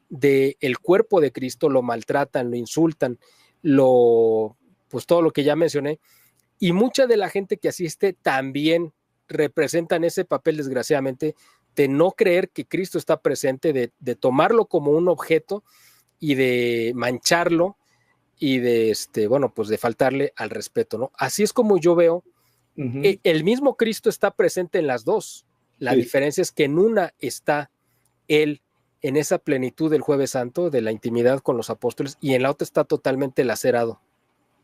del cuerpo de Cristo, lo maltratan, lo insultan, pues todo lo que ya mencioné, y mucha de la gente que asiste también representan ese papel, desgraciadamente, de no creer que Cristo está presente, de tomarlo como un objeto y de mancharlo y de bueno, pues de faltarle al respeto, ¿no? Así es como yo veo. El mismo Cristo está presente en las dos. La diferencia es que en una está él en esa plenitud del Jueves Santo, de la intimidad con los apóstoles, y en la otra está totalmente lacerado.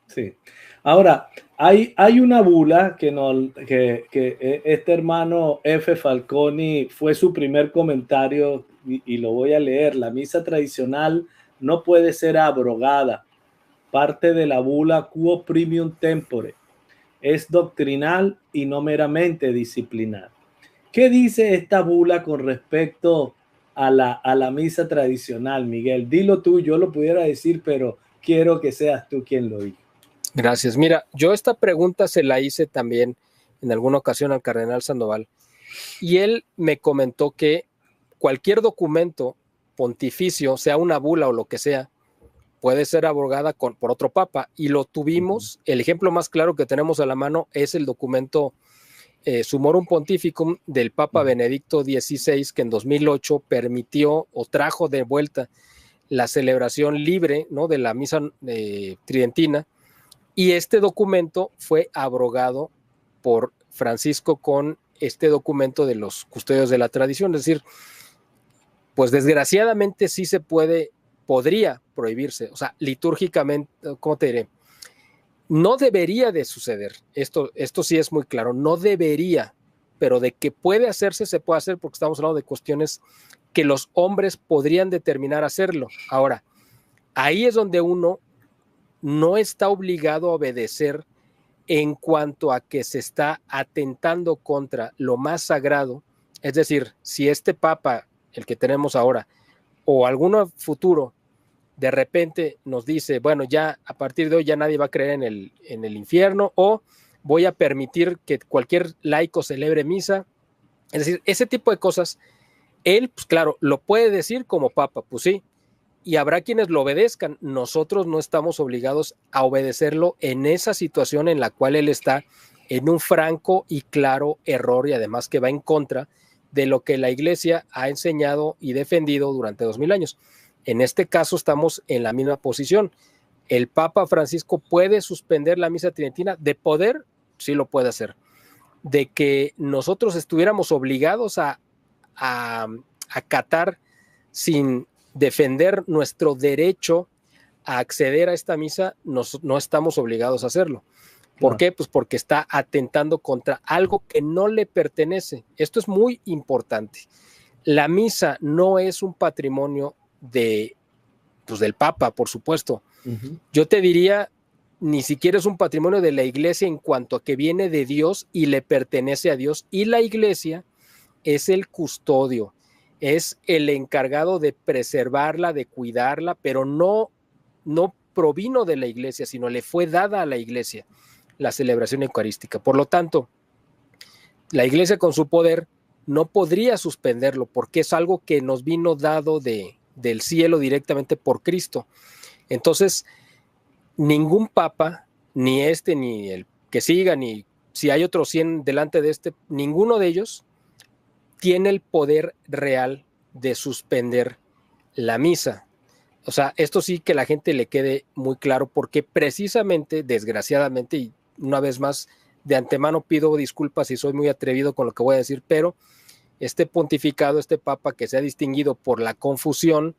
Sí. Ahora, hay una bula que este hermano F. Falconi fue su primer comentario y lo voy a leer. La misa tradicional no puede ser abrogada. Parte de la bula Quo Primium Tempore. Es doctrinal y no meramente disciplinar. ¿Qué dice esta bula con respecto a la misa tradicional, Miguel? Dilo tú, yo lo pudiera decir, pero quiero que seas tú quien lo diga. Gracias. Mira, yo esta pregunta se la hice también en alguna ocasión al cardenal Sandoval y él me comentó que cualquier documento pontificio, sea una bula o lo que sea, puede ser abrogada por otro papa y lo tuvimos. El ejemplo más claro que tenemos a la mano es el documento Summorum Pontificum del Papa Benedicto XVI, que en 2008 permitió o trajo de vuelta la celebración libre, ¿no?, de la misa tridentina. Y este documento fue abrogado por Francisco con este documento de los custodios de la tradición. Es decir, pues desgraciadamente sí podría prohibirse. O sea, litúrgicamente, ¿cómo te diré? No debería de suceder. Esto sí es muy claro. No debería, pero de que puede hacerse, se puede hacer porque estamos hablando de cuestiones que los hombres podrían determinar hacerlo. Ahora, ahí es donde uno no está obligado a obedecer en cuanto a que se está atentando contra lo más sagrado. Es decir, si este papa, el que tenemos ahora, o alguno futuro, de repente nos dice, bueno, ya a partir de hoy ya nadie va a creer en el infierno, o voy a permitir que cualquier laico celebre misa. Es decir, ese tipo de cosas, él, pues claro, lo puede decir como papa, pues sí, y habrá quienes lo obedezcan. Nosotros no estamos obligados a obedecerlo en esa situación en la cual él está en un franco y claro error, y además que va en contra de lo que la Iglesia ha enseñado y defendido durante 2000 años. En este caso estamos en la misma posición. El Papa Francisco puede suspender la misa tridentina. De poder, sí lo puede hacer. De que nosotros estuviéramos obligados a acatar sin defender nuestro derecho a acceder a esta misa, no estamos obligados a hacerlo. ¿Por qué? Pues porque está atentando contra algo que no le pertenece. Esto es muy importante. La misa no es un patrimonio del Papa, por supuesto. Yo te diría, ni siquiera es un patrimonio de la Iglesia en cuanto a que viene de Dios y le pertenece a Dios, y la Iglesia es el custodio, es el encargado de preservarla, de cuidarla, pero no provino de la Iglesia, sino le fue dada a la Iglesia la celebración eucarística. Por lo tanto, la Iglesia con su poder no podría suspenderlo porque es algo que nos vino dado del cielo directamente por Cristo. Entonces, ningún papa, ni ni el que siga, ni si hay otros 100 delante de ninguno de ellos tiene el poder real de suspender la misa. O sea, esto sí que la gente le quede muy claro, porque precisamente, desgraciadamente, y una vez más, de antemano pido disculpas si soy muy atrevido con lo que voy a decir, pero este pontificado, este papa que se ha distinguido por la confusión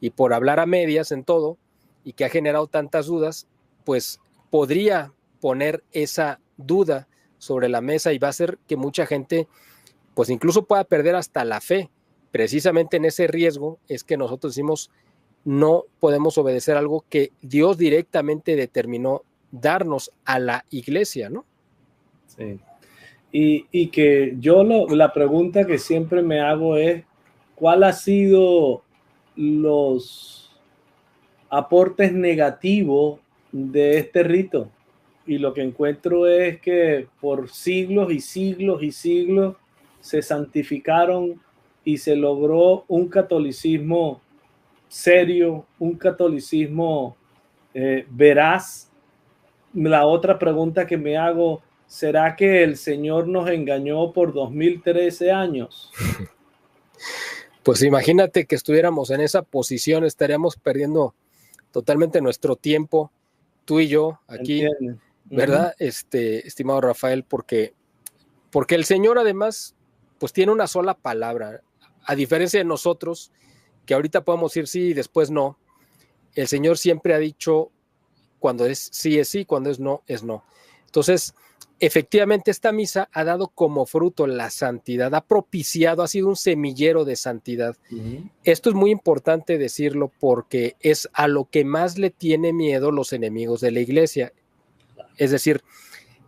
y por hablar a medias en todo, y que ha generado tantas dudas, pues podría poner esa duda sobre la mesa y va a hacer que mucha gente pues incluso pueda perder hasta la fe. Precisamente en ese riesgo es que nosotros decimos no podemos obedecer algo que Dios directamente determinó darnos a la Iglesia, ¿no? Sí. Y que yo la pregunta que siempre me hago es, ¿cuál ha sido los aportes negativos de este rito? Y lo que encuentro es que por siglos y siglos y siglos se santificaron y se logró un catolicismo serio, un catolicismo veraz. La otra pregunta que me hago, ¿será que el Señor nos engañó por 2013 años? Pues imagínate que estuviéramos en esa posición, estaríamos perdiendo totalmente nuestro tiempo tú y yo aquí, ¿verdad? Estimado Rafael, porque el Señor además pues tiene una sola palabra, a diferencia de nosotros, que ahorita podemos decir sí y después no. El Señor siempre ha dicho cuando es sí, cuando es no, es no. Entonces, efectivamente, esta misa ha dado como fruto la santidad, ha propiciado, ha sido un semillero de santidad. Esto es muy importante decirlo porque es a lo que más le tiene miedo los enemigos de la iglesia. Es decir,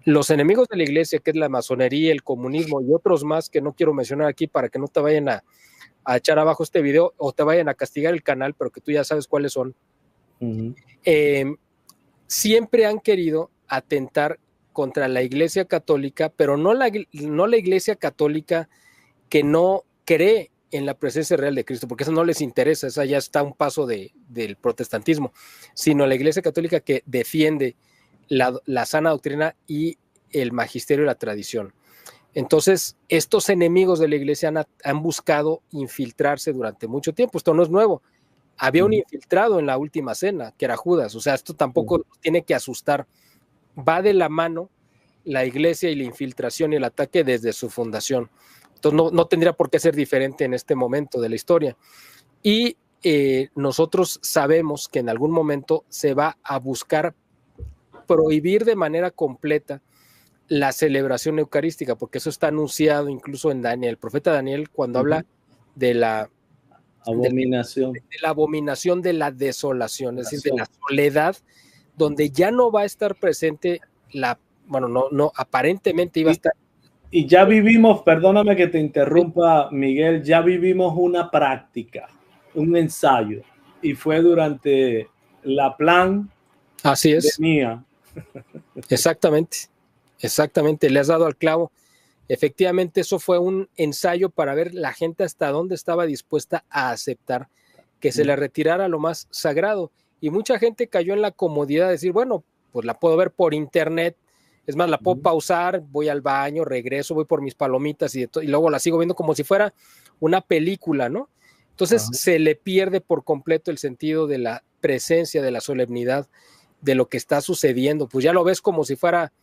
los enemigos de la iglesia, que es la masonería, el comunismo y otros más que no quiero mencionar aquí para que no te vayan a echar abajo este video o te vayan a castigar el canal, pero que tú ya sabes cuáles son. Siempre han querido atentar contra la Iglesia Católica, pero no la Iglesia Católica que no cree en la presencia real de Cristo, porque eso no les interesa, esa ya está a un paso del protestantismo, sino la Iglesia Católica que defiende la sana doctrina y el magisterio y la tradición. Entonces, estos enemigos de la Iglesia han buscado infiltrarse durante mucho tiempo. Esto no es nuevo. Había un infiltrado en la última cena, que era Judas. O sea, esto tampoco tiene que asustar. Va de la mano la iglesia y la infiltración y el ataque desde su fundación. Entonces, no tendría por qué ser diferente en este momento de la historia. Y nosotros sabemos que en algún momento se va a buscar prohibir de manera completa la celebración eucarística, porque eso está anunciado incluso en Daniel, el profeta Daniel, cuando habla de la abominación. De la abominación de la desolación, es decir, de la soledad, donde ya no va a estar presente aparentemente iba a estar. Y ya vivimos, perdóname que te interrumpa, Miguel, ya vivimos una práctica, un ensayo, y fue durante la plan pandemia. Exactamente, le has dado al clavo. Efectivamente, eso fue un ensayo para ver la gente hasta dónde estaba dispuesta a aceptar que se le retirara lo más sagrado. Y mucha gente cayó en la comodidad de decir, bueno, pues la puedo ver por internet, es más, la puedo pausar, voy al baño, regreso, voy por mis palomitas y luego la sigo viendo como si fuera una película, ¿no? Entonces se le pierde por completo el sentido de la presencia, de la solemnidad, de lo que está sucediendo. Pues ya lo ves como si fuera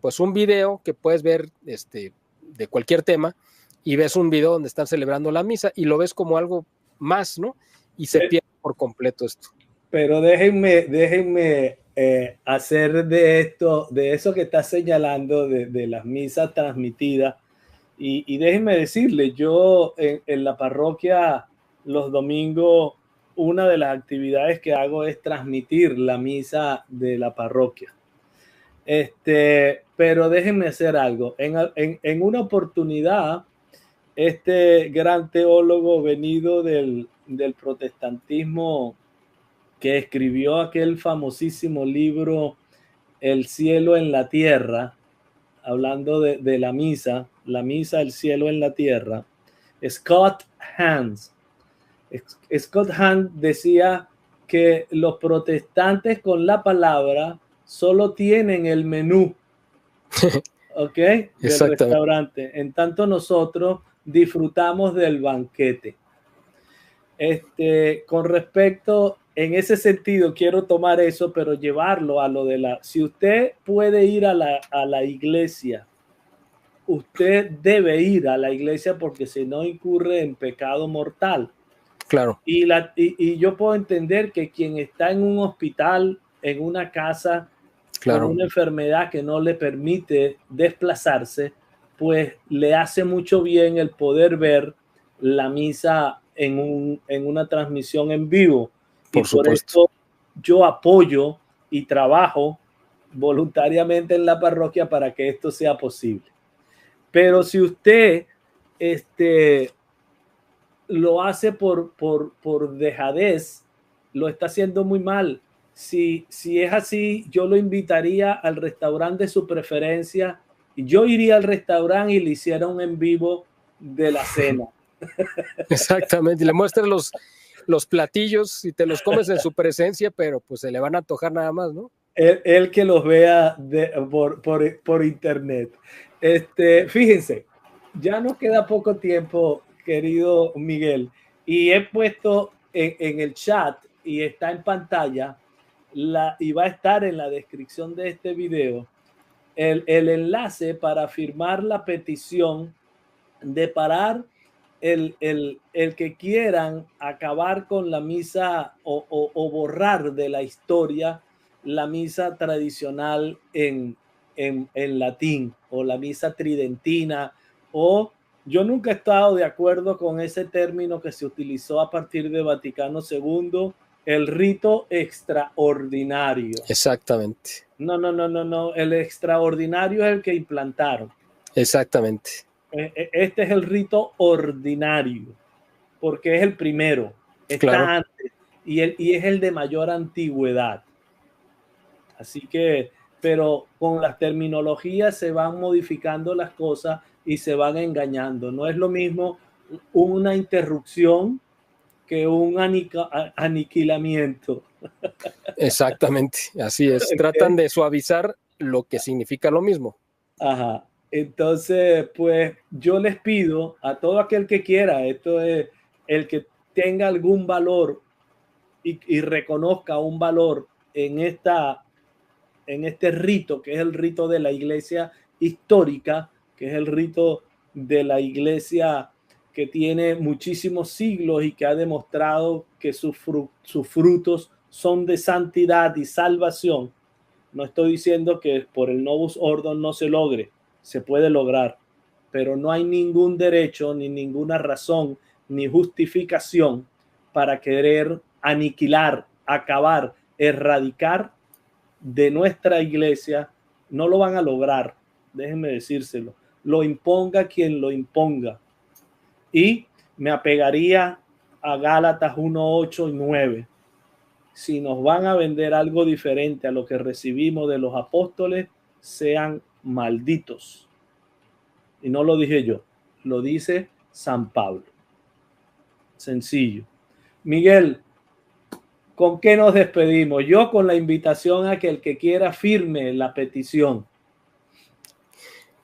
pues un video que puedes ver de cualquier tema y ves un video donde están celebrando la misa y lo ves como algo más, ¿no? Y se pierde por completo esto. Pero déjenme hacer de eso que está señalando, de las misas transmitidas, y déjenme decirle, yo en la parroquia los domingos, una de las actividades que hago es transmitir la misa de la parroquia. Pero déjenme hacer algo. En una oportunidad, este gran teólogo venido del protestantismo, que escribió aquel famosísimo libro El cielo en la tierra, hablando de la misa, El cielo en la tierra, Scott Hahn decía que los protestantes con la palabra solo tienen el menú, ¿ok? Del restaurante. En tanto nosotros disfrutamos del banquete. Con respecto, en ese sentido, quiero tomar eso, pero llevarlo a lo de si usted puede ir a la iglesia, usted debe ir a la iglesia porque si no incurre en pecado mortal. Claro. Y yo puedo entender que quien está en un hospital, en una casa, con una enfermedad que no le permite desplazarse, pues le hace mucho bien el poder ver la misa en una transmisión en vivo. Por eso yo apoyo y trabajo voluntariamente en la parroquia para que esto sea posible. Pero si usted lo hace por dejadez, lo está haciendo muy mal. Si es así, yo lo invitaría al restaurante de su preferencia. Yo iría al restaurante y le hiciera un en vivo de la cena. Exactamente, y le muestras los platillos y te los comes en su presencia, pero pues se le van a antojar nada más, ¿no? Él que los vea por internet. Fíjense, ya nos queda poco tiempo, querido Miguel, y he puesto en el chat y está en pantalla y va a estar en la descripción de este video, el enlace para firmar la petición de parar el que quieran acabar con la misa o borrar de la historia la misa tradicional en latín, o la misa tridentina, o yo nunca he estado de acuerdo con ese término que se utilizó a partir de Vaticano II, el rito extraordinario. Exactamente. No, el extraordinario es el que implantaron. Exactamente. Este es el rito ordinario, porque es el primero, está claro. antes, y es el de mayor antigüedad. Así que, pero con las terminologías se van modificando las cosas y se van engañando. No es lo mismo una interrupción que un aniquilamiento. Exactamente, así es. Okay. Tratan de suavizar lo que significa lo mismo. Ajá. Entonces, pues yo les pido a todo aquel que quiera, esto es el que tenga algún valor y reconozca un valor en este rito, que es el rito de la iglesia histórica, que es el rito de la iglesia que tiene muchísimos siglos y que ha demostrado que sus frutos son de santidad y salvación. No estoy diciendo que por el Novus Ordo no se logre, se puede lograr, pero no hay ningún derecho, ni ninguna razón, ni justificación para querer aniquilar, acabar, erradicar de nuestra iglesia. No lo van a lograr, déjenme decírselo. Lo imponga quien lo imponga. Y me apegaría a Gálatas 1, 8 y 9. Si nos van a vender algo diferente a lo que recibimos de los apóstoles, sean malditos. Y no lo dije yo, lo dice San Pablo. Sencillo. Miguel, ¿con qué nos despedimos? Yo con la invitación a que el que quiera firme la petición.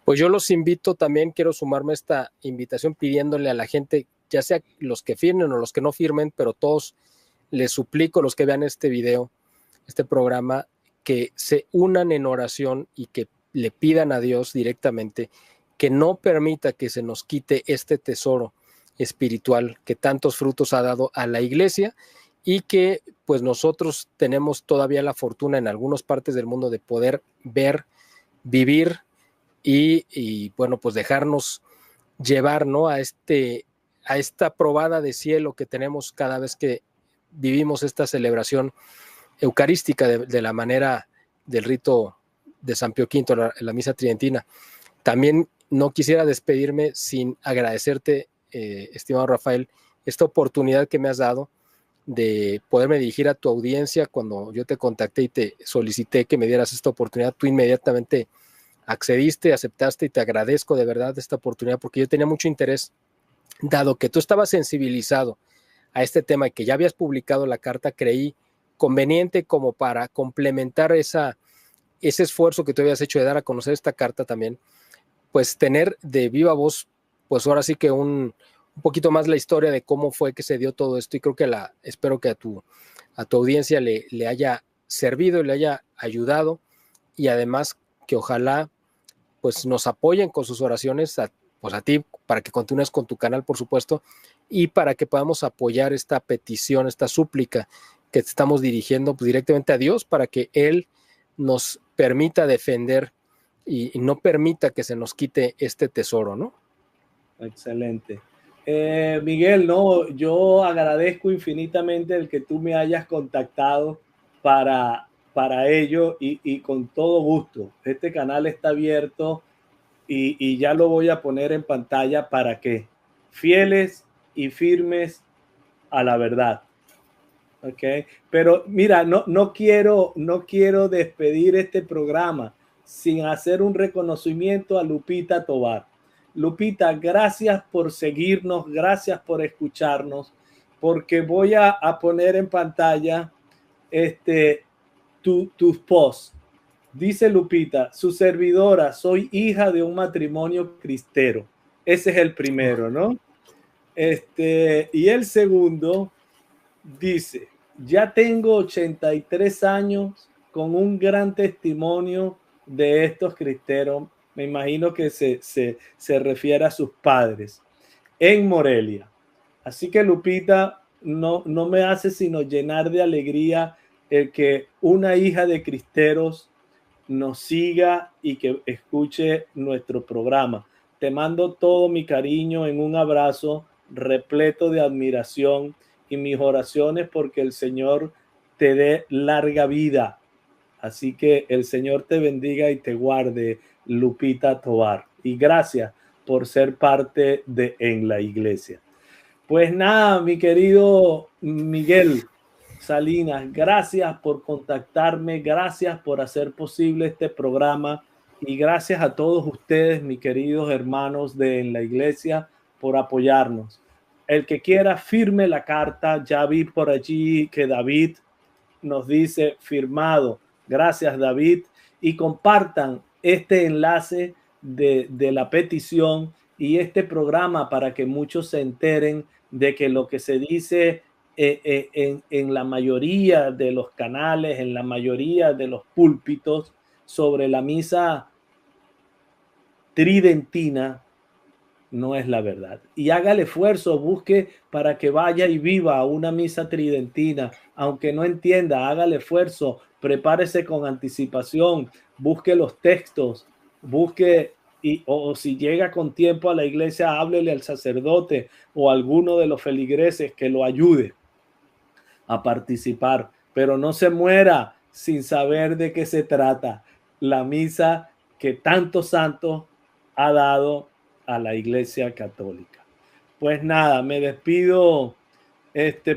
Pues yo los invito también, quiero sumarme a esta invitación pidiéndole a la gente, ya sea los que firmen o los que no firmen, pero todos les suplico, los que vean este video, este programa, que se unan en oración y que le pidan a Dios directamente que no permita que se nos quite este tesoro espiritual que tantos frutos ha dado a la iglesia, y que pues nosotros tenemos todavía la fortuna en algunas partes del mundo de poder ver, vivir y bueno, pues dejarnos llevar, ¿no? a esta probada de cielo que tenemos cada vez que vivimos esta celebración eucarística de la manera del rito de San Pío V, la misa tridentina. También no quisiera despedirme sin agradecerte, estimado Rafael, esta oportunidad que me has dado de poderme dirigir a tu audiencia. Cuando yo te contacté y te solicité que me dieras esta oportunidad, tú inmediatamente accediste, aceptaste, y te agradezco de verdad esta oportunidad, porque yo tenía mucho interés, dado que tú estabas sensibilizado a este tema y que ya habías publicado la carta. Creí conveniente, como para complementar ese esfuerzo que tú habías hecho de dar a conocer esta carta también, pues tener de viva voz, pues ahora sí que un poquito más la historia de cómo fue que se dio todo esto, y creo que espero que a tu audiencia le haya servido y le haya ayudado, y además que ojalá pues nos apoyen con sus oraciones, pues a ti, para que continúes con tu canal, por supuesto, y para que podamos apoyar esta petición, esta súplica que estamos dirigiendo pues directamente a Dios, para que Él nos permita defender y no permita que se nos quite este tesoro, ¿no? Excelente. Miguel, no, yo agradezco infinitamente el que tú me hayas contactado para ello, y con todo gusto. Este canal está abierto y ya lo voy a poner en pantalla para que fieles y firmes a la verdad. Okay. Pero mira, no quiero despedir este programa sin hacer un reconocimiento a Lupita Tovar. Lupita, gracias por seguirnos, gracias por escucharnos, porque voy a poner en pantalla tus posts. Dice Lupita: su servidora, soy hija de un matrimonio cristero. Ese es el primero, ¿no? Y el segundo dice: ya tengo 83 años con un gran testimonio de estos cristeros. Me imagino que se refiere a sus padres en Morelia. Así que Lupita, no me hace sino llenar de alegría el que una hija de cristeros nos siga y que escuche nuestro programa. Te mando todo mi cariño en un abrazo repleto de admiración y mis oraciones porque el Señor te dé larga vida. Así que el Señor te bendiga y te guarde, Lupita Tovar. Y gracias por ser parte de En la Iglesia. Pues nada, mi querido Miguel Salinas, gracias por contactarme, gracias por hacer posible este programa y gracias a todos ustedes, mis queridos hermanos de En la Iglesia, por apoyarnos. El que quiera firme la carta, ya vi por allí que David nos dice firmado. Gracias, David, y compartan este enlace de la petición y este programa para que muchos se enteren de que lo que se dice en la mayoría de los canales, en la mayoría de los púlpitos sobre la misa tridentina no es la verdad. Y haga el esfuerzo, busque para que vaya y viva una misa tridentina, aunque no entienda, haga el esfuerzo, prepárese con anticipación, busque los textos, busque o si llega con tiempo a la iglesia, háblele al sacerdote o a alguno de los feligreses que lo ayude a participar, pero no se muera sin saber de qué se trata la misa que tantos santos ha dado a la Iglesia Católica. Pues nada, me despido.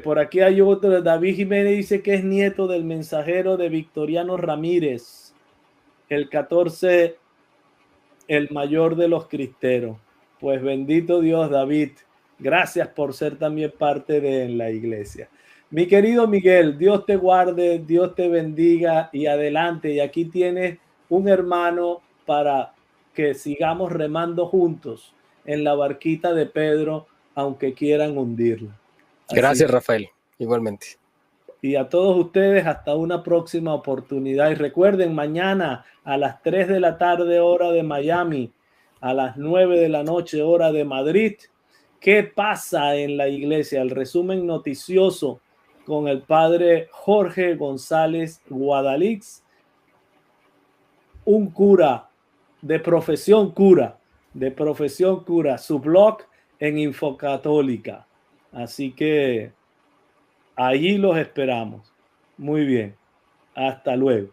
Por aquí hay otro, David Jiménez dice que es nieto del mensajero de Victoriano Ramírez, el 14, el mayor de los cristeros. Pues bendito Dios, David. Gracias por ser también parte de la iglesia. Mi querido Miguel, Dios te guarde, Dios te bendiga y adelante. Y aquí tienes un hermano para que sigamos remando juntos en la barquita de Pedro, aunque quieran hundirla. Gracias, Rafael, igualmente. Y a todos ustedes, hasta una próxima oportunidad. Y recuerden, mañana a las 3 de la tarde, hora de Miami, a las 9 de la noche, hora de Madrid, ¿qué pasa en la iglesia? El resumen noticioso con el padre Jorge González Guadalix, un cura de profesión cura, su blog en Infocatólica. Así que allí los esperamos. Muy bien. Hasta luego.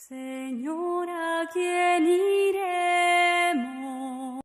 Señor, ¿a quién iré?